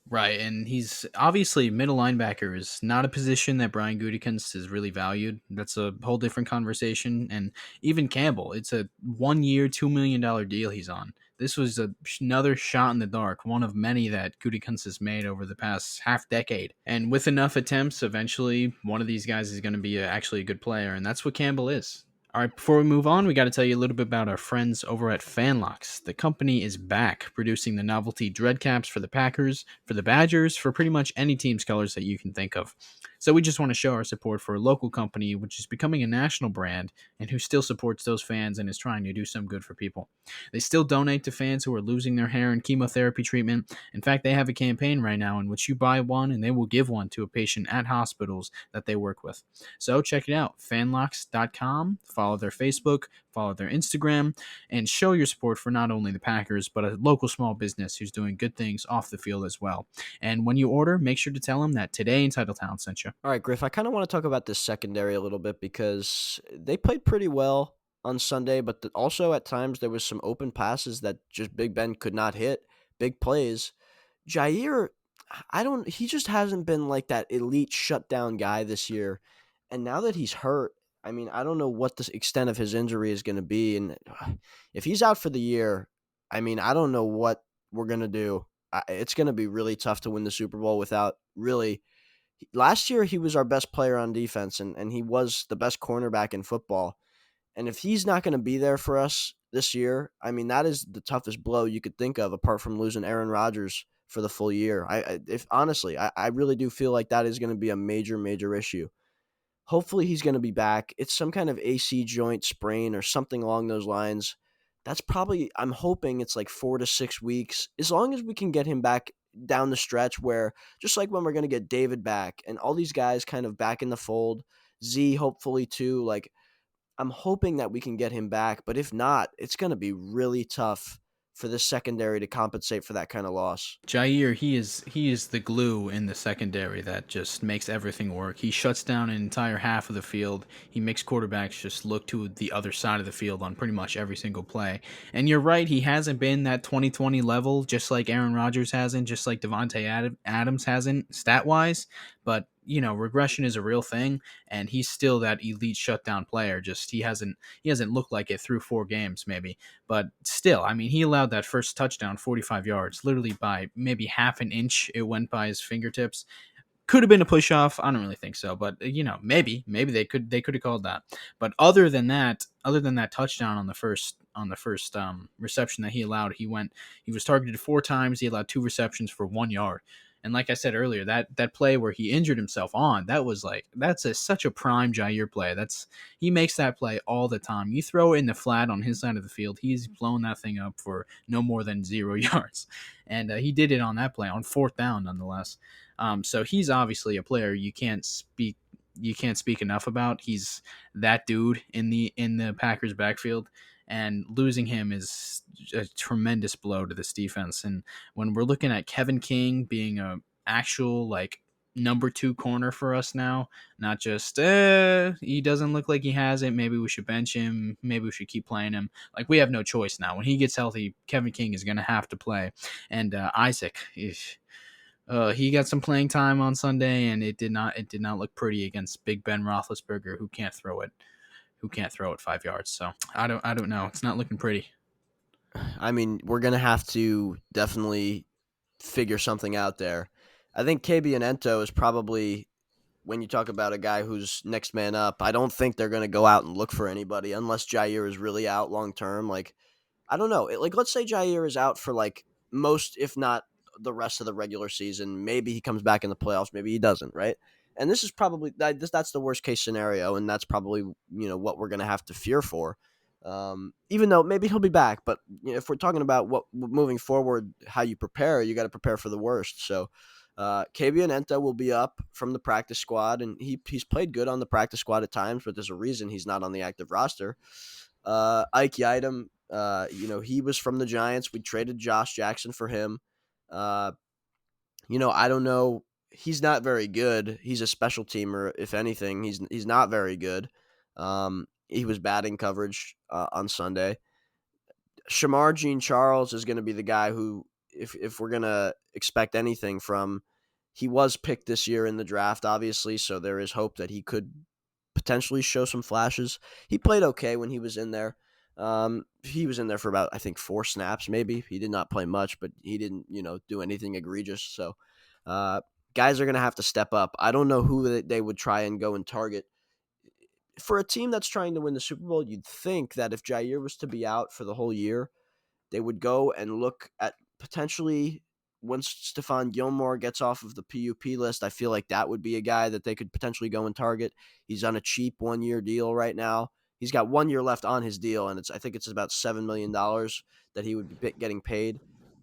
Right, and he's obviously middle linebacker is not a position that Brian Gutekunst has really valued. That's a whole different conversation. And even Campbell, it's a 1 year, $2 million deal he's on. This was another shot in the dark, one of many that Gutekunst has made over the past half decade. And with enough attempts, eventually one of these guys is going to be actually a good player, and that's what Campbell is. All right, before we move on, we got to tell you a little bit about our friends over at Fanlocks. The company is back producing the novelty dread caps for the Packers, for the Badgers, for pretty much any team's colors that you can think of. So we just want to show our support for a local company which is becoming a national brand and who still supports those fans and is trying to do some good for people. They still donate to fans who are losing their hair in chemotherapy treatment. In fact, they have a campaign right now in which you buy one and they will give one to a patient at hospitals that they work with. So check it out, fanlocks.com. Follow their Facebook, follow their Instagram, and show your support for not only the Packers, but a local small business who's doing good things off the field as well. And when you order, make sure to tell them that Today in Titletown sent you. All right, Griff, I kind of want to talk about this secondary a little bit because they played pretty well on Sunday, but also at times there was some open passes that just Big Ben could not hit, big plays. Jair, he just hasn't been like that elite shutdown guy this year. And now that he's hurt, I mean, I don't know what the extent of his injury is going to be. And if he's out for the year, I mean, I don't know what we're gonna do. It's gonna be really tough to win the Super Bowl without really. Last year, he was our best player on defense, and he was the best cornerback in football. And if he's not going to be there for us this year, I mean, that is the toughest blow you could think of, apart from losing Aaron Rodgers for the full year. If honestly, I really do feel like that is going to be a major, major issue. Hopefully, he's going to be back. It's some kind of AC joint sprain or something along those lines. That's probably, I'm hoping it's like 4 to 6 weeks. As long as we can get him back down the stretch, where just like when we're going to get David back and all these guys kind of back in the fold, Z hopefully too, like I'm hoping that we can get him back, but if not, it's going to be really tough for the secondary to compensate for that kind of loss. Jair, he is the glue in the secondary that just makes everything work. He shuts down an entire half of the field. He makes quarterbacks just look to the other side of the field on pretty much every single play. And you're right, he hasn't been that 2020 level, just like Aaron Rodgers hasn't, just like Adams hasn't, stat wise. But regression is a real thing, and he's still that elite shutdown player. Just he hasn't looked like it through 4 games, maybe. But still, I mean, he allowed that first touchdown 45 yards, literally by maybe half an inch. It went by his fingertips. Could have been a push off. I don't really think so, but maybe they could have called that. But other than that touchdown on the first reception that he allowed, he was targeted 4 times. He allowed 2 receptions for 1 yard. And like I said earlier, that play where he injured himself that's such a prime Jair play. He makes that play all the time. You throw it in the flat on his side of the field, he's blown that thing up for no more than 0 yards, and he did it on that play on fourth down, nonetheless. So he's obviously a player you can't speak enough about. He's that dude in the Packers backfield, and losing him is a tremendous blow to this defense. And when we're looking at Kevin King being a actual like number 2 corner for us now, not just he doesn't look like he has it, maybe we should bench him, maybe we should keep playing him. Like, we have no choice now. When he gets healthy, Kevin King is going to have to play. And Isaac, he got some playing time on Sunday, and it did not look pretty against Big Ben Roethlisberger, who can't throw it 5 yards. So I don't know. It's not looking pretty. I mean, we're going to have to definitely figure something out there. I think KB and Ento is probably, when you talk about a guy who's next man up, I don't think they're going to go out and look for anybody unless Jair is really out long term. Like, I don't know. Like, let's say Jair is out for like most, if not the rest of the regular season. Maybe he comes back in the playoffs. Maybe he doesn't. Right. And this is probably that's the worst case scenario, and that's probably what we're gonna have to fear for. Even though maybe he'll be back, but if we're talking about what moving forward, how you prepare, you got to prepare for the worst. So, KB and Enta will be up from the practice squad, and he's played good on the practice squad at times, but there's a reason he's not on the active roster. Ike Yiadom, he was from the Giants. We traded Josh Jackson for him. Uh, I don't know. He's not very good. He's a special teamer, if anything. He's not very good. He was batting coverage on Sunday. Shamar Jean Charles is going to be the guy who, if we're going to expect anything from, he was picked this year in the draft, obviously, so there is hope that he could potentially show some flashes. He played okay when he was in there. He was in there for about, I think, 4 snaps, maybe. He did not play much, but he didn't, do anything egregious. So, guys are going to have to step up. I don't know who they would try and go and target. For a team that's trying to win the Super Bowl, you'd think that if Jair was to be out for the whole year, they would go and look at potentially, once Stephon Gilmore gets off of the PUP list, I feel like that would be a guy that they could potentially go and target. He's on a cheap 1-year deal right now. He's got 1 year left on his deal, and I think it's about $7 million that he would be getting paid.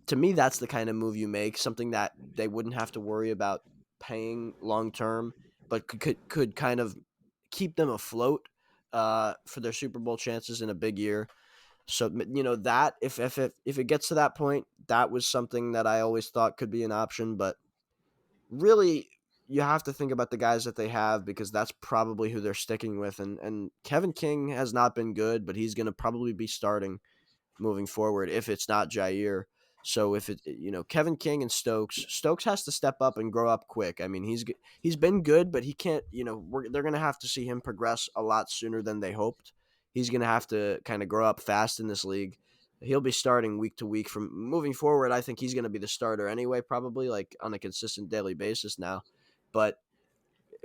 To me, that's the kind of move you make, something that they wouldn't have to worry about paying long term, but could kind of keep them afloat for their Super Bowl chances in a big year. So that if it gets to that point, that was something that I always thought could be an option. But really, you have to think about the guys that they have, because that's probably who they're sticking with. And Kevin King has not been good, but he's going to probably be starting moving forward if it's not Jair. So if Kevin King and Stokes has to step up and grow up quick. I mean, he's been good, but he can't. They're going to have to see him progress a lot sooner than they hoped. He's going to have to kind of grow up fast in this league. he'll be starting week to week from moving forward. I think he's going to be the starter anyway, probably like on a consistent daily basis now. But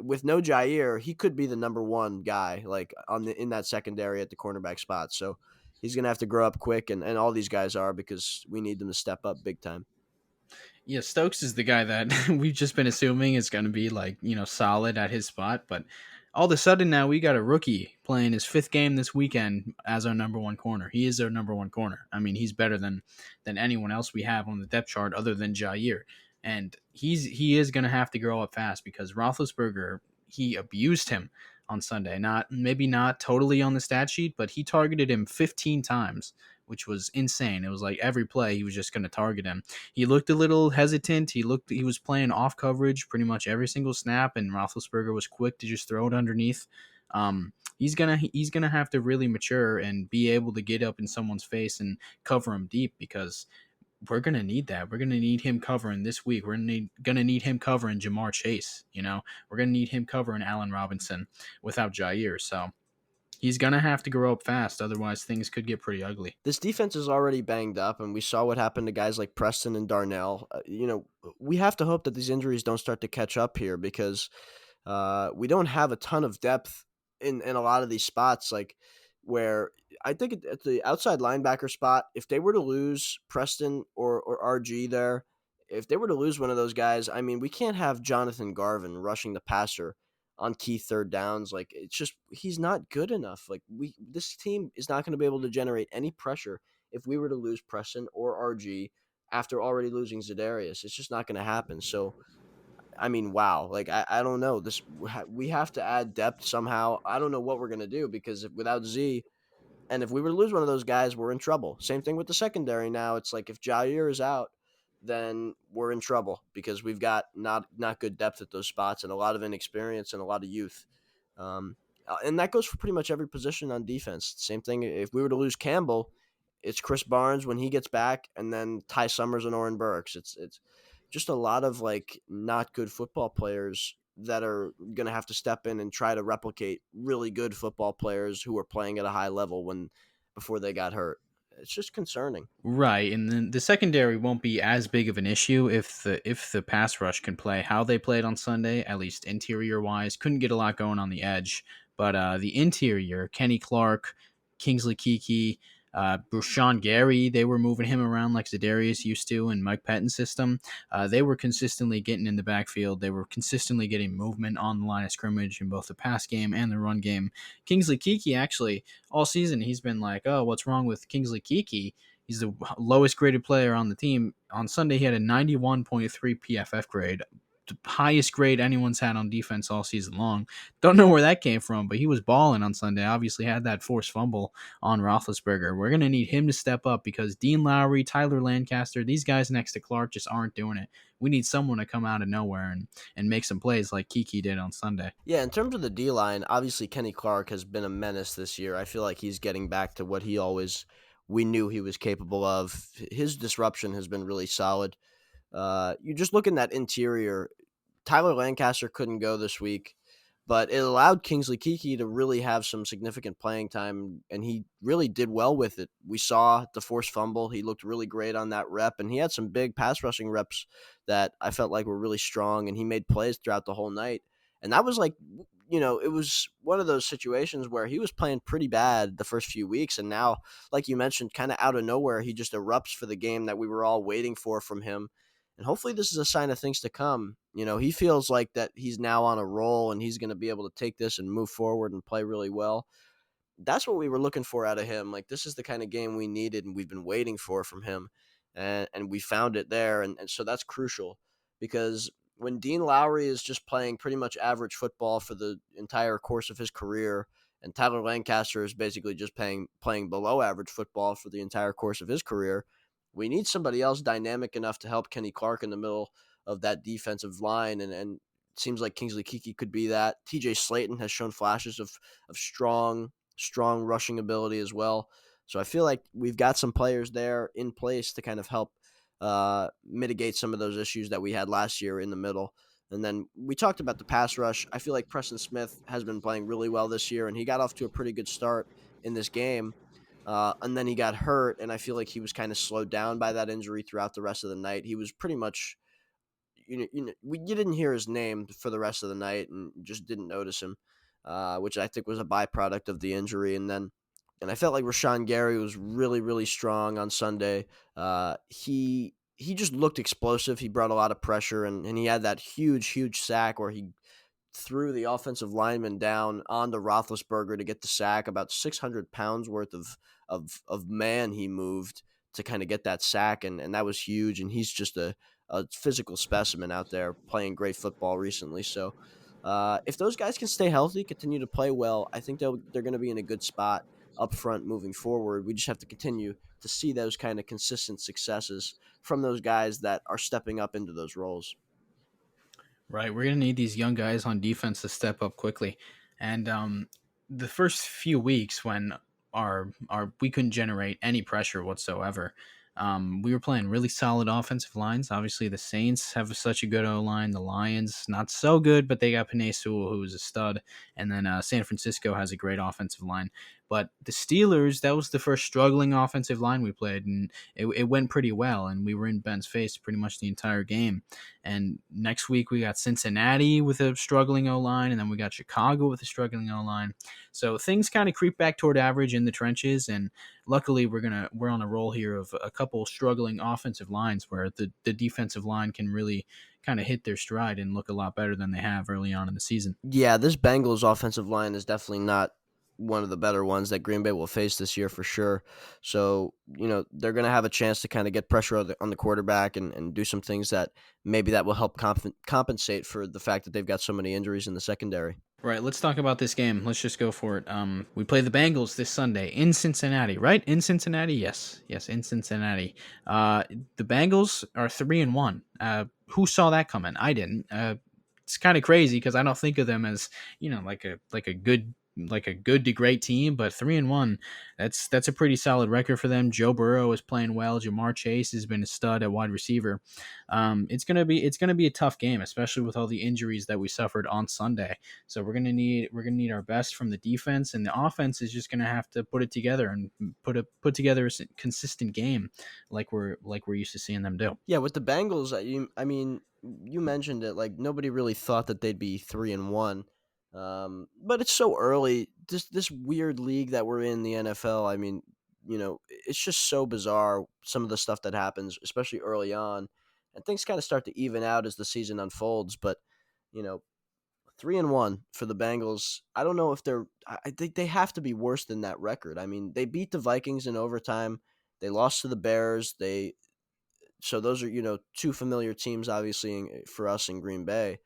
with no Jair, he could be the number one guy like in that secondary at the cornerback spot. So he's going to have to grow up quick, and all these guys are because we need them to step up big time. Yeah, Stokes is the guy that we've just been assuming is going to be like, solid at his spot. But all of a sudden now we got a rookie playing his fifth game this weekend as our number one corner. He is our number one corner. I mean, he's better than anyone else we have on the depth chart other than Jair. And he is going to have to grow up fast because Roethlisberger, he abused him on Sunday. Maybe not totally on the stat sheet, but he targeted him 15 times, which was insane. It was like every play he was just going to target him. He looked a little hesitant. He was playing off coverage pretty much every single snap, and Roethlisberger was quick to just throw it underneath. He's gonna have to really mature and be able to get up in someone's face and cover him deep because we're gonna need that. We're gonna need him covering this week. We're gonna need him covering Jamar Chase. We're gonna need him covering Allen Robinson without Jair. So he's gonna have to grow up fast, otherwise things could get pretty ugly. This defense is already banged up, and we saw what happened to guys like Preston and Darnell. We have to hope that these injuries don't start to catch up here because we don't have a ton of depth in a lot of these spots. Like where I think at the outside linebacker spot, if they were to lose Preston or RG there, if they were to lose one of those guys, I mean, we can't have Jonathan Garvin rushing the passer on key third downs. Like it's just he's not good enough. Like this team is not going to be able to generate any pressure if we were to lose Preston or RG after already losing Zedarius. It's just not going to happen. So I mean, wow. Like I don't know. We have to add depth somehow. I don't know what we're gonna do because without Z, and if we were to lose one of those guys, we're in trouble. Same thing with the secondary. Now it's like if Jair is out, then we're in trouble because we've got not good depth at those spots and a lot of inexperience and a lot of youth. Um, and that goes for pretty much every position on defense. Same thing. If we were to lose Campbell, it's Chris Barnes when he gets back, and then Ty Summers and Oren Burks. It's just a lot of like not good football players that are going to have to step in and try to replicate really good football players who were playing at a high level before they got hurt. It's just concerning. Right, and then the secondary won't be as big of an issue if the pass rush can play how they played on Sunday, at least interior wise. Couldn't get a lot going on the edge, but the interior, Kenny Clark, Kingsley Keke, Brushan Gary, they were moving him around like Zedarius used to in Mike Pettin's system. They were consistently getting in the backfield. They were consistently getting movement on the line of scrimmage in both the pass game and the run game. Kingsley Keke actually all season he's been like, oh, what's wrong with Kingsley Keke? He's the lowest graded player on the team. On Sunday, he had a 91.3 PFF grade, the highest grade anyone's had on defense all season long. Don't know where that came from, but he was balling on Sunday. Obviously, had that forced fumble on Roethlisberger. We're going to need him to step up because Dean Lowry, Tyler Lancaster, these guys next to Clark just aren't doing it. We need someone to come out of nowhere and make some plays like Keke did on Sunday. Yeah, in terms of the D line, obviously Kenny Clark has been a menace this year. I feel like he's getting back to what we knew he was capable of. His disruption has been really solid. You just look in that interior. Tyler Lancaster couldn't go this week, but it allowed Kingsley Keke to really have some significant playing time, and he really did well with it. We saw the forced fumble. He looked really great on that rep, and he had some big pass rushing reps that I felt like were really strong, and he made plays throughout the whole night. And that was like, it was one of those situations where he was playing pretty bad the first few weeks, and now, like you mentioned, kind of out of nowhere, he just erupts for the game that we were all waiting for from him. And hopefully this is a sign of things to come. He feels like that he's now on a roll and he's going to be able to take this and move forward and play really well. That's what we were looking for out of him. Like this is the kind of game we needed and we've been waiting for from him. And we found it there. And so that's crucial because when Dean Lowry is just playing pretty much average football for the entire course of his career, and Tyler Lancaster is basically just playing below average football for the entire course of his career, we need somebody else dynamic enough to help Kenny Clark in the middle of that defensive line. And it seems like Kingsley Keke could be that. TJ Slayton has shown flashes of strong rushing ability as well. So I feel like we've got some players there in place to kind of help mitigate some of those issues that we had last year in the middle. And then we talked about the pass rush. I feel like Preston Smith has been playing really well this year, and he got off to a pretty good start in this game. And then he got hurt, and I feel like he was kind of slowed down by that injury throughout the rest of the night. He was pretty much, you didn't hear his name for the rest of the night and just didn't notice him, which I think was a byproduct of the injury. And I felt like Rashawn Gary was really, really strong on Sunday. He just looked explosive. He brought a lot of pressure, and he had that huge, huge sack where he threw the offensive lineman down onto Roethlisberger to get the sack. About 600 pounds worth of man he moved to kind of get that sack, and that was huge. And he's just a physical specimen out there playing great football recently. So if those guys can stay healthy, continue to play well, I think they're going to be in a good spot up front moving forward. We just have to continue to see those kind of consistent successes from those guys that are stepping up into those roles. Right, we're gonna need these young guys on defense to step up quickly, and the first few weeks when our we couldn't generate any pressure whatsoever. We were playing really solid offensive lines. Obviously, the Saints have such a good O line. The Lions not so good, but they got Penei Sewell, who is a stud, and then San Francisco has a great offensive line. But the Steelers, that was the first struggling offensive line we played, and it went pretty well. And we were in Ben's face pretty much the entire game. And next week we got Cincinnati with a struggling O line, and then we got Chicago with a struggling O line. So things kind of creep back toward average in the trenches, and luckily we're on a roll here of a couple struggling offensive lines where the defensive line can really kind of hit their stride and look a lot better than they have early on in the season. Yeah, this Bengals offensive line is definitely not one of the better ones that Green Bay will face this year for sure. So, they're going to have a chance to kind of get pressure on the quarterback and do some things that maybe that will help compensate for the fact that they've got so many injuries in the secondary. Right, let's talk about this game. Let's just go for it. We play the Bengals this Sunday in Cincinnati, right? In Cincinnati, yes, in Cincinnati. The Bengals are 3-1. Who saw that coming? I didn't. It's kind of crazy because I don't think of them as like a good to great team, but 3-1. That's a pretty solid record for them. Joe Burrow is playing well. Jamar Chase has been a stud at wide receiver. It's gonna be a tough game, especially with all the injuries that we suffered on Sunday. So we're gonna need our best from the defense, and the offense is just gonna have to put it together and put together a consistent game, like we're used to seeing them do. Yeah, with the Bengals, you mentioned it. Like nobody really thought that they'd be 3-1, but it's so early. This weird league that we're in, the NFL. It's just so bizarre. Some of the stuff that happens, especially early on, and things kind of start to even out as the season unfolds. But you know, 3-1 for the Bengals. I don't know if they're. I think they have to be worse than that record. I mean, they beat the Vikings in overtime. They lost to the Bears. So those are two familiar teams, obviously for us in Green Bay.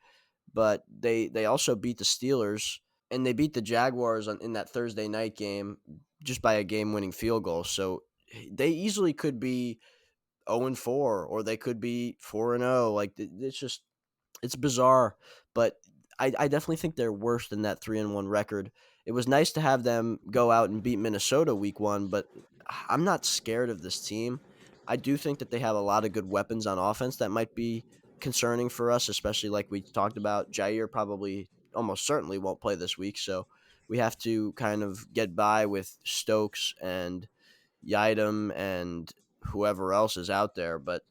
But they also beat the Steelers and they beat the Jaguars in that Thursday night game just by a game-winning field goal. So they easily could be 0-4 or they could be 4-0. Like it's bizarre, but I definitely think they're worse than that 3-1 record. It was nice to have them go out and beat Minnesota week one, but I'm not scared of this team. I do think that they have a lot of good weapons on offense that might be concerning for us, especially like we talked about. Jair probably almost certainly won't play this week, so we have to kind of get by with Stokes and Yidam and whoever else is out there. But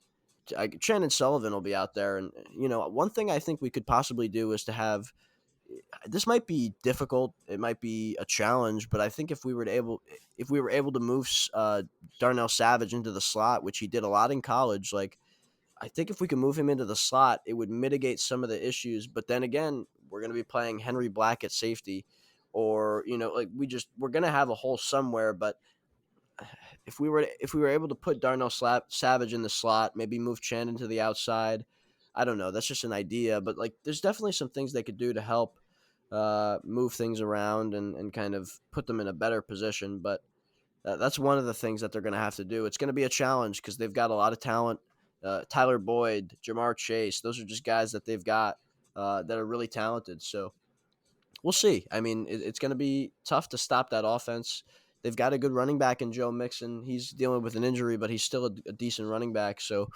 Shannon Sullivan will be out there. And, one thing I think we could possibly do is to have this might be difficult. It might be a challenge, but I think if we were able to move Darnell Savage into the slot, which he did a lot in college, like I think if we can move him into the slot, it would mitigate some of the issues. But then again, we're going to be playing Henry Black at safety, or like we're going to have a hole somewhere. But if we were able to put Darnell Savage in the slot, maybe move Chandon to the outside. I don't know. That's just an idea, but like, there's definitely some things they could do to help move things around and kind of put them in a better position. But that's one of the things that they're going to have to do. It's going to be a challenge because they've got a lot of talent. Tyler Boyd, Jamar Chase, those are just guys that they've got that are really talented. So we'll see. I mean, it's going to be tough to stop that offense. They've got a good running back in Joe Mixon. He's dealing with an injury, but he's still a decent running back. So,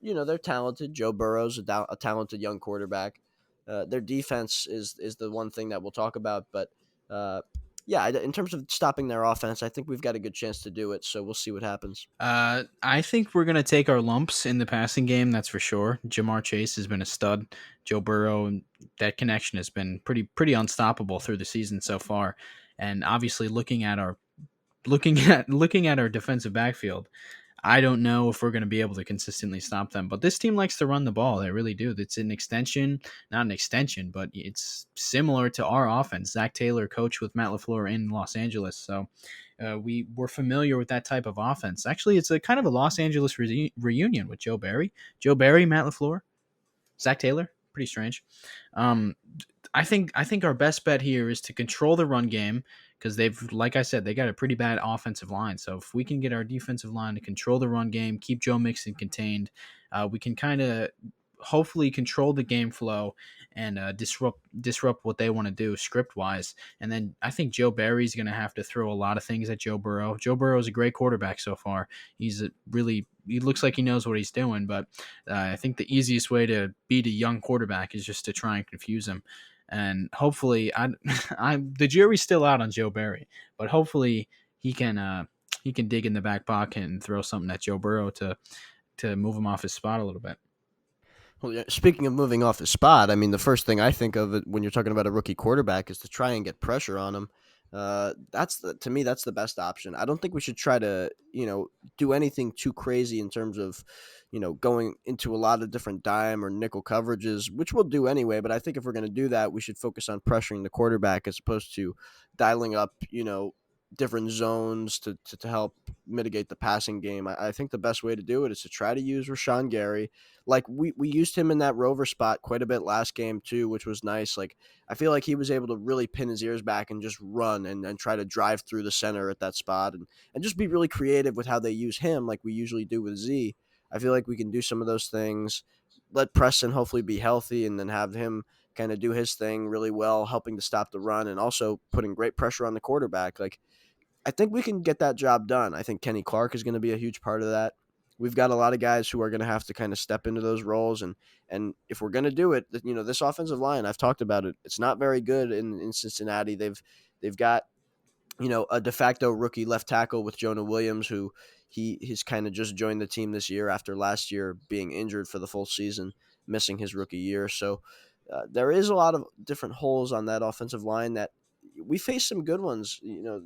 they're talented. Joe Burrow's a talented young quarterback. Their defense is the one thing that we'll talk about, but yeah, in terms of stopping their offense, I think we've got a good chance to do it. So we'll see what happens. I think we're gonna take our lumps in the passing game. That's for sure. Jamar Chase has been a stud. Joe Burrow, and that connection has been pretty unstoppable through the season so far. And obviously, looking at our defensive backfield, I don't know if we're going to be able to consistently stop them. But this team likes to run the ball. They really do. It's an extension, not an extension, but it's similar to our offense. Zach Taylor coached with Matt LaFleur in Los Angeles, so we were familiar with that type of offense. Actually, it's a kind of a Los Angeles reunion with Joe Barry, Matt LaFleur, Zach Taylor. Pretty strange. Um, I think our best bet here is to control the run game because they've, like I said, they got a pretty bad offensive line. So if we can get our defensive line to control the run game, keep Joe Mixon contained, we can kind of hopefully control the game flow and disrupt what they want to do script wise. And then I think Joe Barry's going to have to throw a lot of things at Joe Burrow. Joe Burrow is a great quarterback so far. He looks like he knows what he's doing, but I think the easiest way to beat a young quarterback is just to try and confuse him. And hopefully, the jury's still out on Joe Barry, but hopefully he can dig in the back pocket and throw something at Joe Burrow to move him off his spot a little bit. Well, yeah, speaking of moving off his spot, I mean, the first thing I think of when you're talking about a rookie quarterback is to try and get pressure on him. To me, that's the best option. I don't think we should try to, do anything too crazy in terms of, going into a lot of different dime or nickel coverages, which we'll do anyway. But I think if we're going to do that, we should focus on pressuring the quarterback as opposed to dialing up, different zones to help mitigate the passing game. I think the best way to do it is to try to use Rashawn Gary. Like we used him in that rover spot quite a bit last game too, which was nice. Like I feel like he was able to really pin his ears back and just run and try to drive through the center at that spot and just be really creative with how they use him like we usually do with Z. I feel like we can do some of those things. Let Preston hopefully be healthy and then have him kind of do his thing really well, helping to stop the run and also putting great pressure on the quarterback. Like I think we can get that job done. I think Kenny Clark is going to be a huge part of that. We've got a lot of guys who are going to have to kind of step into those roles, and if we're going to do it, this offensive line, I've talked about it. It's not very good in Cincinnati. They've got a de facto rookie left tackle with Jonah Williams, who he's kind of just joined the team this year after last year being injured for the full season, missing his rookie year. So there is a lot of different holes on that offensive line that we faced some good ones.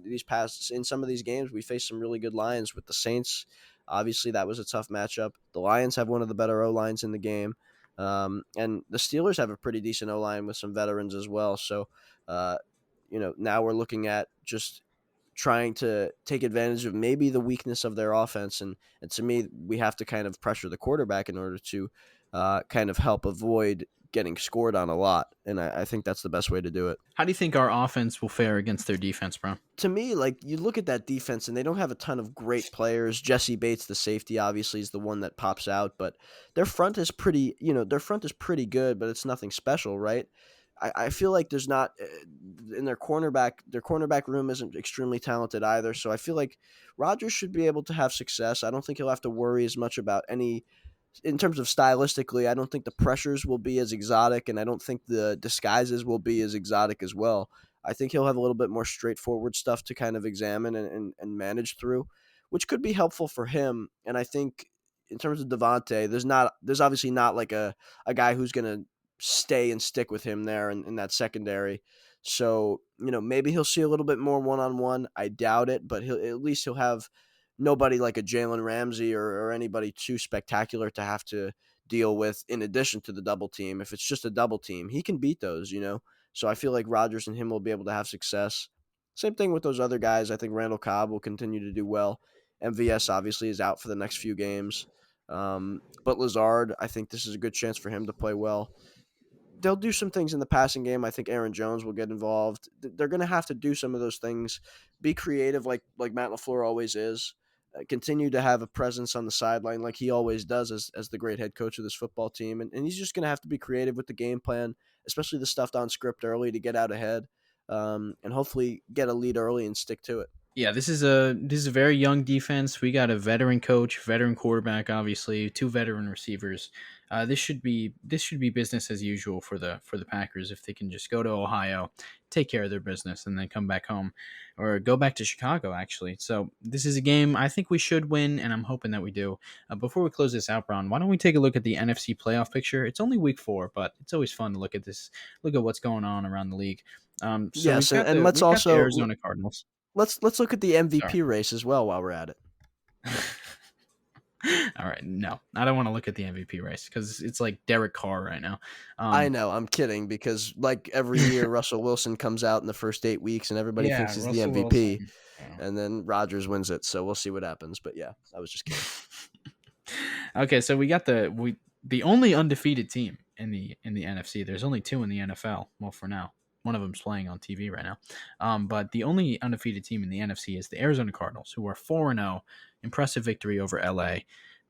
These past in some of these games, we faced some really good lines with the Saints. Obviously, that was a tough matchup. The Lions have one of the better O lines in the game, and the Steelers have a pretty decent O line with some veterans as well. So, now we're looking at just trying to take advantage of maybe the weakness of their offense. And to me, we have to kind of pressure the quarterback in order to kind of help avoid getting scored on a lot. And I think that's the best way to do it. How do you think our offense will fare against their defense, bro? To me, like you look at that defense and they don't have a ton of great players. Jesse Bates, the safety, obviously is the one that pops out, but their front is pretty good, but it's nothing special, right? I feel like there's not in their cornerback room isn't extremely talented either. So I feel like Rodgers should be able to have success. I don't think he'll have to worry as much about any in terms of stylistically. I don't think the pressures will be as exotic, and I don't think the disguises will be as exotic as well. I think he'll have a little bit more straightforward stuff to kind of examine and manage through, which could be helpful for him. And I think in terms of Devontae, there's obviously not like a guy who's going to stay and stick with him there in that secondary. So, maybe he'll see a little bit more one-on-one. I doubt it, but he'll have nobody like a Jalen Ramsey or anybody too spectacular to have to deal with in addition to the double team. If it's just a double team, he can beat those. So I feel like Rodgers and him will be able to have success. Same thing with those other guys. I think Randall Cobb will continue to do well. MVS obviously is out for the next few games. But Lazard, I think this is a good chance for him to play well. They'll do some things in the passing game. I think Aaron Jones will get involved. They're going to have to do some of those things. Be creative, like Matt LaFleur always is. Continue to have a presence on the sideline like he always does as the great head coach of this football team. And he's just going to have to be creative with the game plan, especially the stuff on script early to get out ahead and hopefully get a lead early and stick to it. Yeah, this is a very young defense. We got a veteran coach, veteran quarterback, obviously, two veteran receivers. This should be business as usual for the Packers if they can just go to Ohio, take care of their business, and then come back home, or go back to Chicago actually. So this is a game I think we should win, and I'm hoping that we do. Before we close this out, Brown, why don't we take a look at the NFC playoff picture? It's only week 4, but it's always fun to look at this, look at what's going on around the league. So we've Yes, got and the let's we've got the also Arizona Cardinals. let's look at the Sorry. MVP race as well while we're at it. All right, no, I don't want to look at the MVP race because it's like Derek Carr right now. I Um, know, I'm kidding because like every year Russell Wilson comes out in the first 8 weeks and everybody thinks yeah, he's the Russell MVP, Wilson. Yeah. and then Rodgers wins it. So we'll see what happens. But yeah, I was just kidding. Okay, so we got the only undefeated team in the NFC. There's only two in the NFL. Well, for now, one of them's playing on TV right now. But the only undefeated team in the NFC is the Arizona Cardinals, who are 4-0, impressive victory over LA.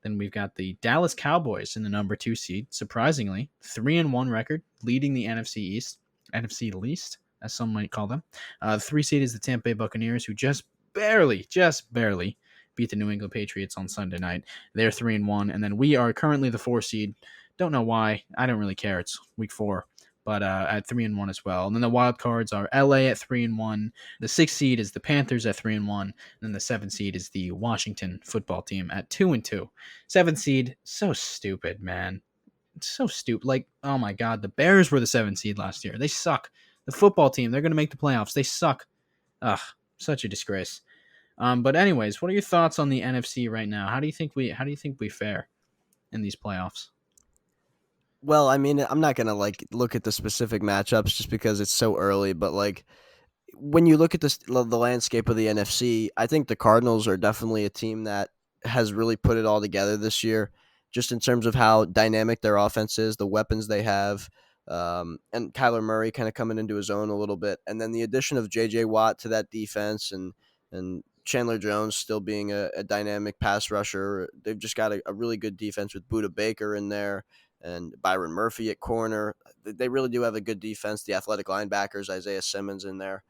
Then we've got the Dallas Cowboys in the number 2 seed, surprisingly 3-1 record, leading the NFC East, NFC least, as some might call them. The 3 seed is the Tampa Bay Buccaneers, who just barely beat the New England Patriots on Sunday night. They're 3-1, and then we are currently the 4 seed. Don't know why. I don't really care. It's week 4, but at 3-1 as well. And then the wild cards are LA at 3-1. The 6th seed is the Panthers at 3-1. And then the 7th seed is the Washington football team at 2-2. 7th seed, so stupid, man. It's so stupid. Like, oh my god, the Bears were the 7th seed last year. They suck. The football team, they're gonna make the playoffs. They suck. Ugh, such a disgrace. But anyways, what are your thoughts on the NFC right now? How do you think we fare in these playoffs? Well, I mean, I'm not gonna like look at the specific matchups just because it's so early, but like when you look at the landscape of the NFC, I think the Cardinals are definitely a team that has really put it all together this year, just in terms of how dynamic their offense is, the weapons they have, and Kyler Murray kind of coming into his own a little bit, and then the addition of J.J. Watt to that defense, and Chandler Jones still being a dynamic pass rusher. They've just got a really good defense with Buda Baker in there and Byron Murphy at corner. They really do have a good defense. The athletic linebackers, Isaiah Simmons in there.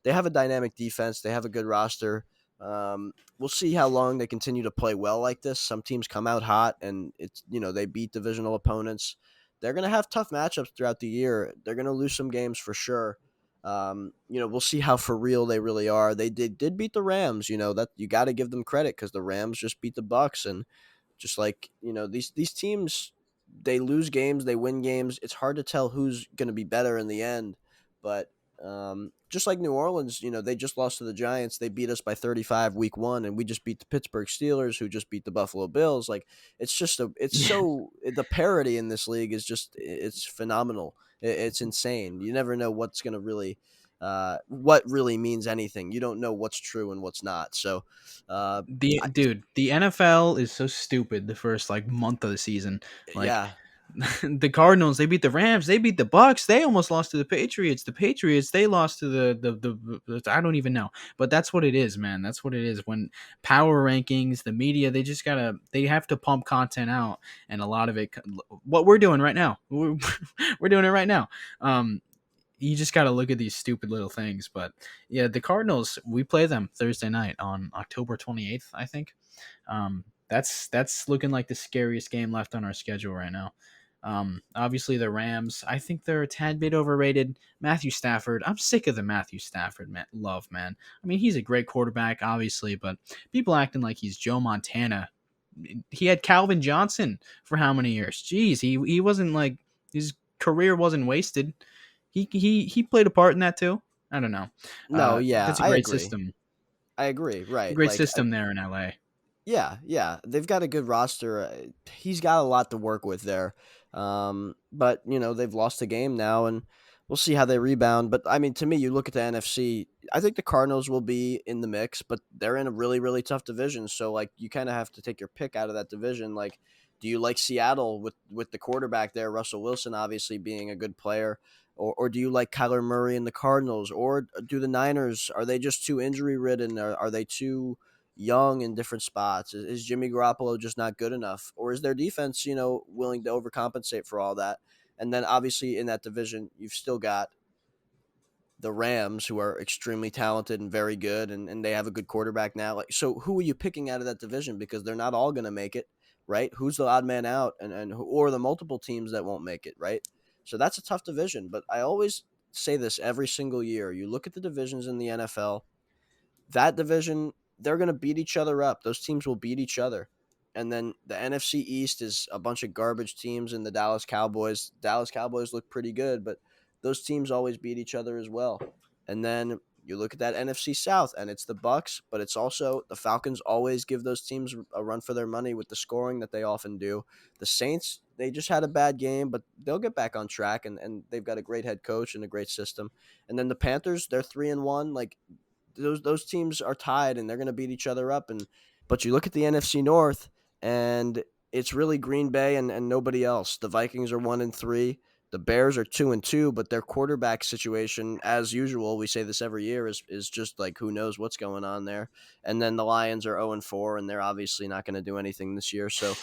They have a dynamic defense. They have a good roster. We'll see how long they continue to play well like this. Some teams come out hot, and they beat divisional opponents. They're going to have tough matchups throughout the year. They're going to lose some games for sure. We'll see how for real they really are. They did beat the Rams. That you got to give them credit because the Rams just beat the Bucks, and just like these teams, they lose games, they win games. It's hard to tell who's going to be better in the end, but just like New Orleans, they just lost to the Giants. They beat us by 35 week 1, and we just beat the Pittsburgh Steelers, who just beat the Buffalo Bills. Like it's Yeah, so the parity in this league is just it's phenomenal. It's insane. You never know what's going to really what really means anything. You don't know what's true and what's not. So uh, I, the NFL is so stupid the first like month of the season. Like yeah, the Cardinals, they beat the Rams, they beat the Bucks, they almost lost to the Patriots. The Patriots, they lost to the I don't even know. But that's what it is, man. That's what it is. When power rankings, the media, they have to pump content out, and a lot of it, what we're doing right now, we're doing it right now. You just got to look at these stupid little things. But yeah, the Cardinals, we play them Thursday night on October 28th, I think. That's looking like the scariest game left on our schedule right now. Obviously the Rams, I think they're a tad bit overrated. Matthew Stafford, I'm sick of the Matthew Stafford love, man. I mean, he's a great quarterback, obviously, but people acting like he's Joe Montana. He had Calvin Johnson for how many years? Jeez, he wasn't like his career wasn't wasted. He played a part in that too. I don't know. no, yeah, That's a I great agree. system. I agree. A Right, great like system there in LA. yeah, yeah, they've got a good roster. He's got a lot to work with there. But they've lost a game now, and we'll see how they rebound. But I mean, to me, you look at the NFC. I think the Cardinals will be in the mix, but they're in a really, really tough division. So like, you kind of have to take your pick out of that division. Like, do you like Seattle with the quarterback there, Russell Wilson, obviously being a good player? Or do you like Kyler Murray and the Cardinals? Or do the Niners, are they just too injury ridden? Are they too young in different spots? Is Jimmy Garoppolo just not good enough, or is their defense, willing to overcompensate for all that? And then obviously in that division, you've still got the Rams, who are extremely talented and very good, and they have a good quarterback now. Like, so who are you picking out of that division? Because they're not all going to make it, right? Who's the odd man out, or the multiple teams that won't make it, right? So that's a tough division. But I always say this every single year. You look at the divisions in the NFL, that division, they're going to beat each other up. Those teams will beat each other. And then the NFC East is a bunch of garbage teams and the Dallas Cowboys. Dallas Cowboys look pretty good, but those teams always beat each other as well. And then you look at that NFC South and it's the Bucks, but it's also the Falcons always give those teams a run for their money with the scoring that they often do. The Saints, they just had a bad game, but they'll get back on track and they've got a great head coach and a great system. And then the Panthers, they're 3-1. Like those teams are tied and they're going to beat each other up. And but you look at the NFC North and it's really Green Bay and nobody else. The Vikings are 1-3. The Bears are 2-2, but their quarterback situation, as usual, we say this every year, is just like who knows what's going on there. And then the Lions are 0-4, and they're obviously not going to do anything this year. So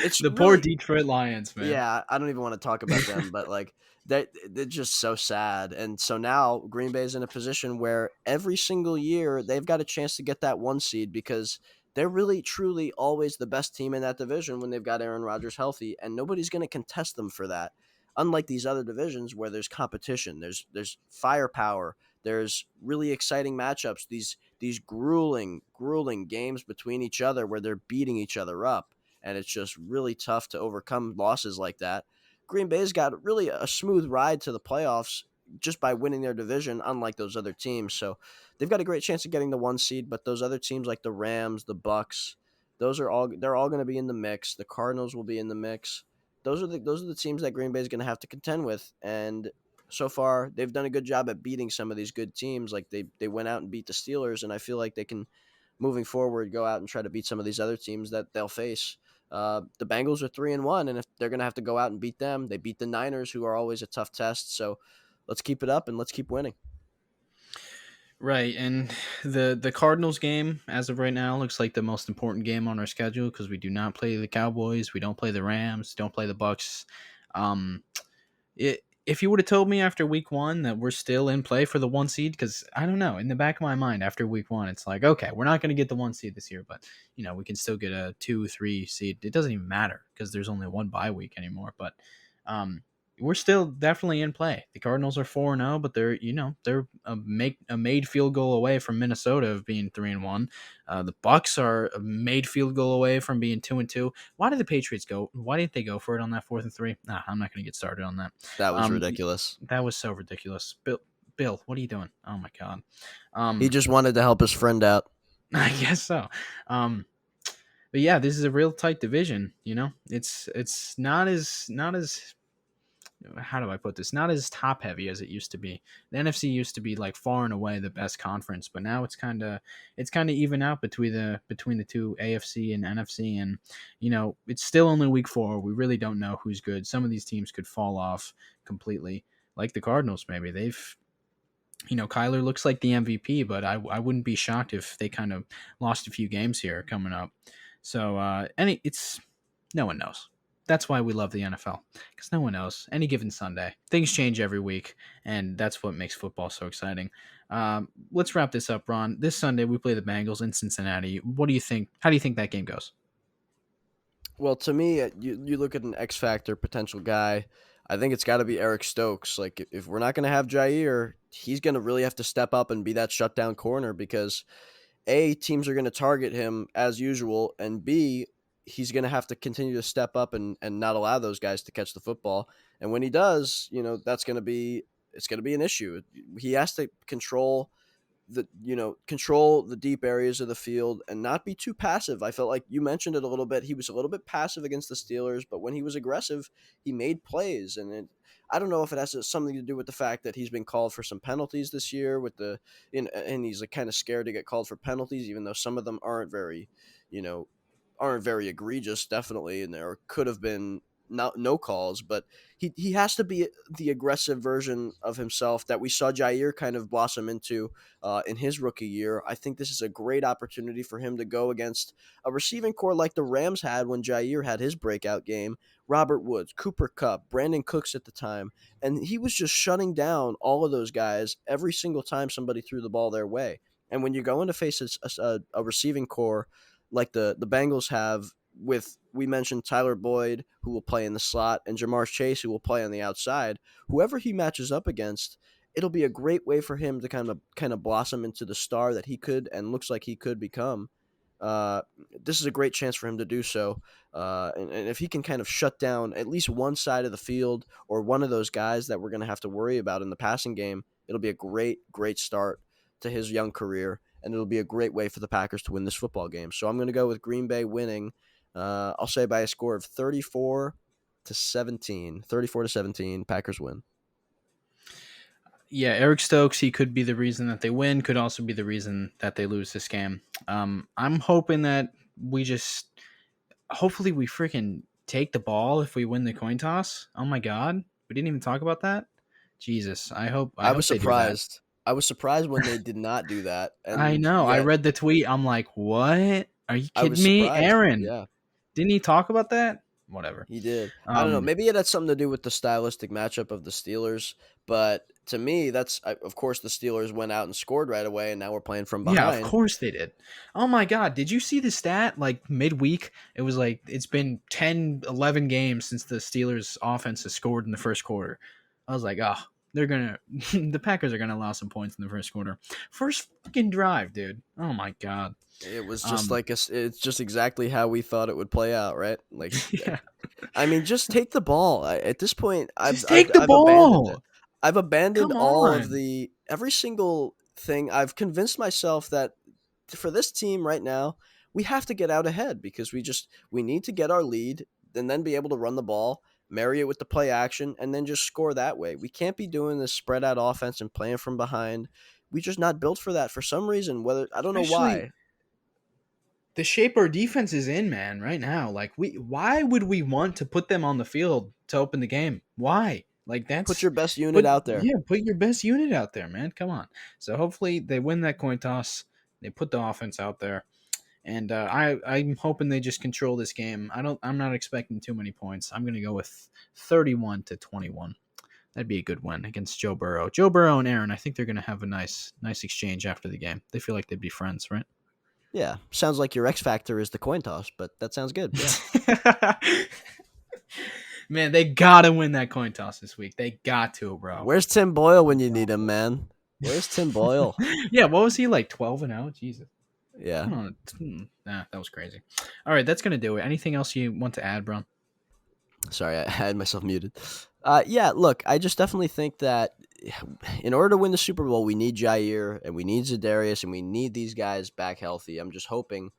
it's The poor really, Detroit Lions, man. yeah, I don't even want to talk about them, but like they're just so sad. And so now Green Bay's in a position where every single year they've got a chance to get that one seed because they're really truly always the best team in that division when they've got Aaron Rodgers healthy, and nobody's going to contest them for that. Unlike these other divisions where there's competition, there's firepower, there's really exciting matchups, these grueling games between each other where they're beating each other up, and it's just really tough to overcome losses like that. Green Bay's got really a smooth ride to the playoffs just by winning their division, unlike those other teams. So they've got a great chance of getting the one seed, but those other teams like the Rams, the Bucks, they're all going to be in the mix. The Cardinals will be in the mix. Those are the teams that Green Bay is going to have to contend with, and so far they've done a good job at beating some of these good teams. Like they went out and beat the Steelers, and I feel like they can, moving forward, go out and try to beat some of these other teams that they'll face. The Bengals are 3-1, and if they're going to have to go out and beat them, they beat the Niners, who are always a tough test. So let's keep it up and let's keep winning. Right, and the Cardinals game as of right now looks like the most important game on our schedule because we do not play the Cowboys, we don't play the Rams, don't play the Bucks. Um, if you would have told me after week one that we're still in play for the one seed, because I don't know, in the back of my mind after week one, it's like, okay, we're not going to get the one seed this year, but we can still get a 2, 3 seed. It doesn't even matter because there's only one bye week anymore. But um, we're still definitely in play. The Cardinals are 4-0, but they're a made field goal away from Minnesota of being 3-1. The Bucks are a made field goal away from being 2-2. Why did the Patriots go? Why didn't they go for it on that 4th and 3? Nah, I'm not going to get started on that. That was Um, ridiculous. that was so ridiculous. Bill, what are you doing? Oh my god. He just wanted to help his friend out. I guess so. But yeah, this is a real tight division. It's not as how do I put this? Not as top heavy as it used to be. The NFC used to be like far and away the best conference, but now it's kind of even out between the two AFC and NFC, and it's still only week 4. We really don't know who's good. Some of these teams could fall off completely, like the Cardinals. Maybe Kyler looks like the MVP, but I wouldn't be shocked if they kind of lost a few games here coming up. So it's no one knows. That's why we love the NFL, because no one knows. Any given Sunday, things change every week, and that's what makes football so exciting. Let's wrap this up, Ron. This Sunday we play the Bengals in Cincinnati. What do you think? How do you think that game goes? Well, to me, you look at an X Factor potential guy. I think it's got to be Eric Stokes. Like, if we're not going to have Jair, he's going to really have to step up and be that shutdown corner because A, teams are going to target him as usual, and B, he's going to have to continue to step up and not allow those guys to catch the football. And when he does, that's going to be it's going to be an issue. He has to control the deep areas of the field and not be too passive. I felt like you mentioned it a little bit. He was a little bit passive against the Steelers, but when he was aggressive, he made plays. I don't know if it has something to do with the fact that he's been called for some penalties this year and he's like kind of scared to get called for penalties, even though some of them aren't very egregious, definitely, and there could have been no calls, but he has to be the aggressive version of himself that we saw Jair kind of blossom into in his rookie year. I think this is a great opportunity for him to go against a receiving core like the Rams had when Jair had his breakout game. Robert Woods, Cooper Kupp, Brandon Cooks at the time, and he was just shutting down all of those guys every single time somebody threw the ball their way. And when you're going to face a receiving core like the Bengals have, with, we mentioned Tyler Boyd, who will play in the slot, and Jamar Chase, who will play on the outside, whoever he matches up against, it'll be a great way for him to kind of blossom into the star that he could and looks like he could become. Uh, this is a great chance for him to do so. And if he can kind of shut down at least one side of the field or one of those guys that we're going to have to worry about in the passing game, it'll be a great start to his young career, and it'll be a great way for the Packers to win this football game. So I'm going to go with Green Bay winning. I'll say by a score of 34-17. 34-17, Packers win. Yeah, Eric Stokes, he could be the reason that they win, could also be the reason that they lose this game. I'm hoping that we just, hopefully we freaking take the ball if we win the coin toss. Oh my God. We didn't even talk about that. Jesus. I I was hope they do that. surprised. I was surprised when they did not do that, I and know. I yet read the tweet. I'm like, what? Are you I was kidding me? surprised. Aaron, Yeah, didn't he talk about that? Whatever. he did. I don't know. Um, Maybe it had something to do with the stylistic matchup of the Steelers, but to me, of course the Steelers went out and scored right away, and now we're playing from yeah, of behind. course they did. Oh my God. Did you see the stat? Like midweek, it was like it's been 10, 11 games since the Steelers offense has scored in the first quarter. I was like, oh, they're going to, the Packers are going to allow some points in the first quarter. First fucking drive, dude. Oh my God. It was just Um, like it's just exactly how we thought it would play out, right? Like, yeah. I mean, just take the ball. At this point, Just take the I've abandoned it. ball. I've abandoned Come all of on. the every single thing. I've convinced myself that for this team right now, we have to get out ahead because we need to get our lead and then be able to run the ball, marry it with the play action, and then just score that way. We can't be doing this spread out offense and playing from behind. We're just not built for that for some reason. Whether I don't know Especially why. the shape our defense is in, man, right now. Like why would we want to put them on the field to open the game? Why? Like Put that's your best unit out there. put your best unit out there, man. Come on. So hopefully they win that coin toss. They put the offense out there. And I'm hoping they just control this game. I'm not expecting too many points. I'm gonna go with 31-21. That'd be a good win against Joe Burrow. Joe Burrow and Aaron, I think they're gonna have a nice exchange after the game. They feel like they'd be friends, right? Yeah, sounds like your X factor is the coin toss, but that sounds good. Yeah. Man, they gotta win that coin toss this week. They got to, bro. Where's Tim Boyle when you need him, man? Where's Tim Boyle? Yeah, what was he like? 12-0? Jesus. Yeah. Nah, that was crazy. All right, that's gonna do it. Anything else you want to add, bro? Sorry, I had myself muted. Yeah, look, I just definitely think that in order to win the Super Bowl, we need Jair and we need Za'Darius and we need these guys back healthy. I'm just hoping.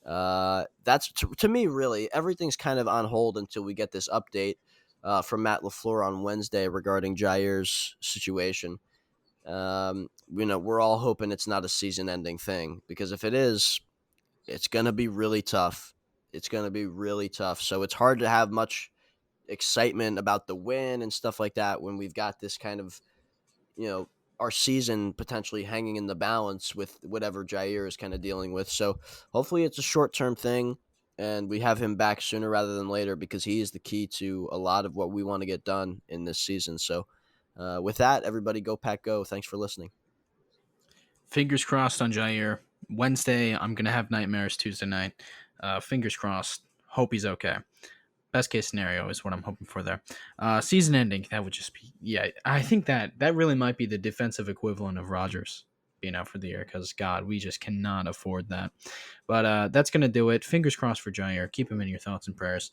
That's to me, really, everything's kind of on hold until we get this update from Matt LaFleur on Wednesday regarding Jair's situation. We're all hoping it's not a season-ending thing because if it is, it's going to be really tough. It's going to be really tough. So it's hard to have much excitement about the win and stuff like that when we've got this kind of, our season potentially hanging in the balance with whatever Jair is kind of dealing with. So hopefully it's a short-term thing and we have him back sooner rather than later because he is the key to a lot of what we want to get done in this season. So with that, everybody go Pack Go. Thanks for listening. Fingers crossed on Jair. Wednesday, I'm gonna have nightmares. Tuesday night, fingers crossed. Hope he's okay. Best case scenario is what I'm hoping for there. Season ending, that would just be, yeah. I think that really might be the defensive equivalent of Rodgers being out for the year because God, we just cannot afford that. But that's gonna do it. Fingers crossed for Jair. Keep him in your thoughts and prayers.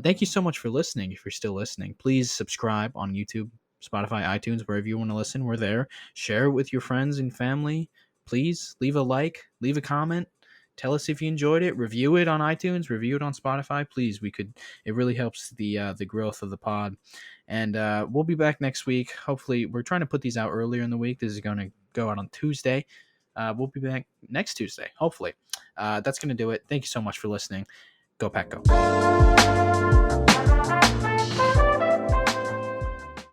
Thank you so much for listening. If you're still listening, please subscribe on YouTube, Spotify, iTunes, wherever you want to listen. We're there. Share it with your friends and family. Please leave a like, leave a comment. Tell us if you enjoyed it. Review it on iTunes. Review it on Spotify. Please, we could. It really helps the growth of the pod. And we'll be back next week. Hopefully, we're trying to put these out earlier in the week. This is going to go out on Tuesday. We'll be back next Tuesday. Hopefully, that's going to do it. Thank you so much for listening. Go Pack Go.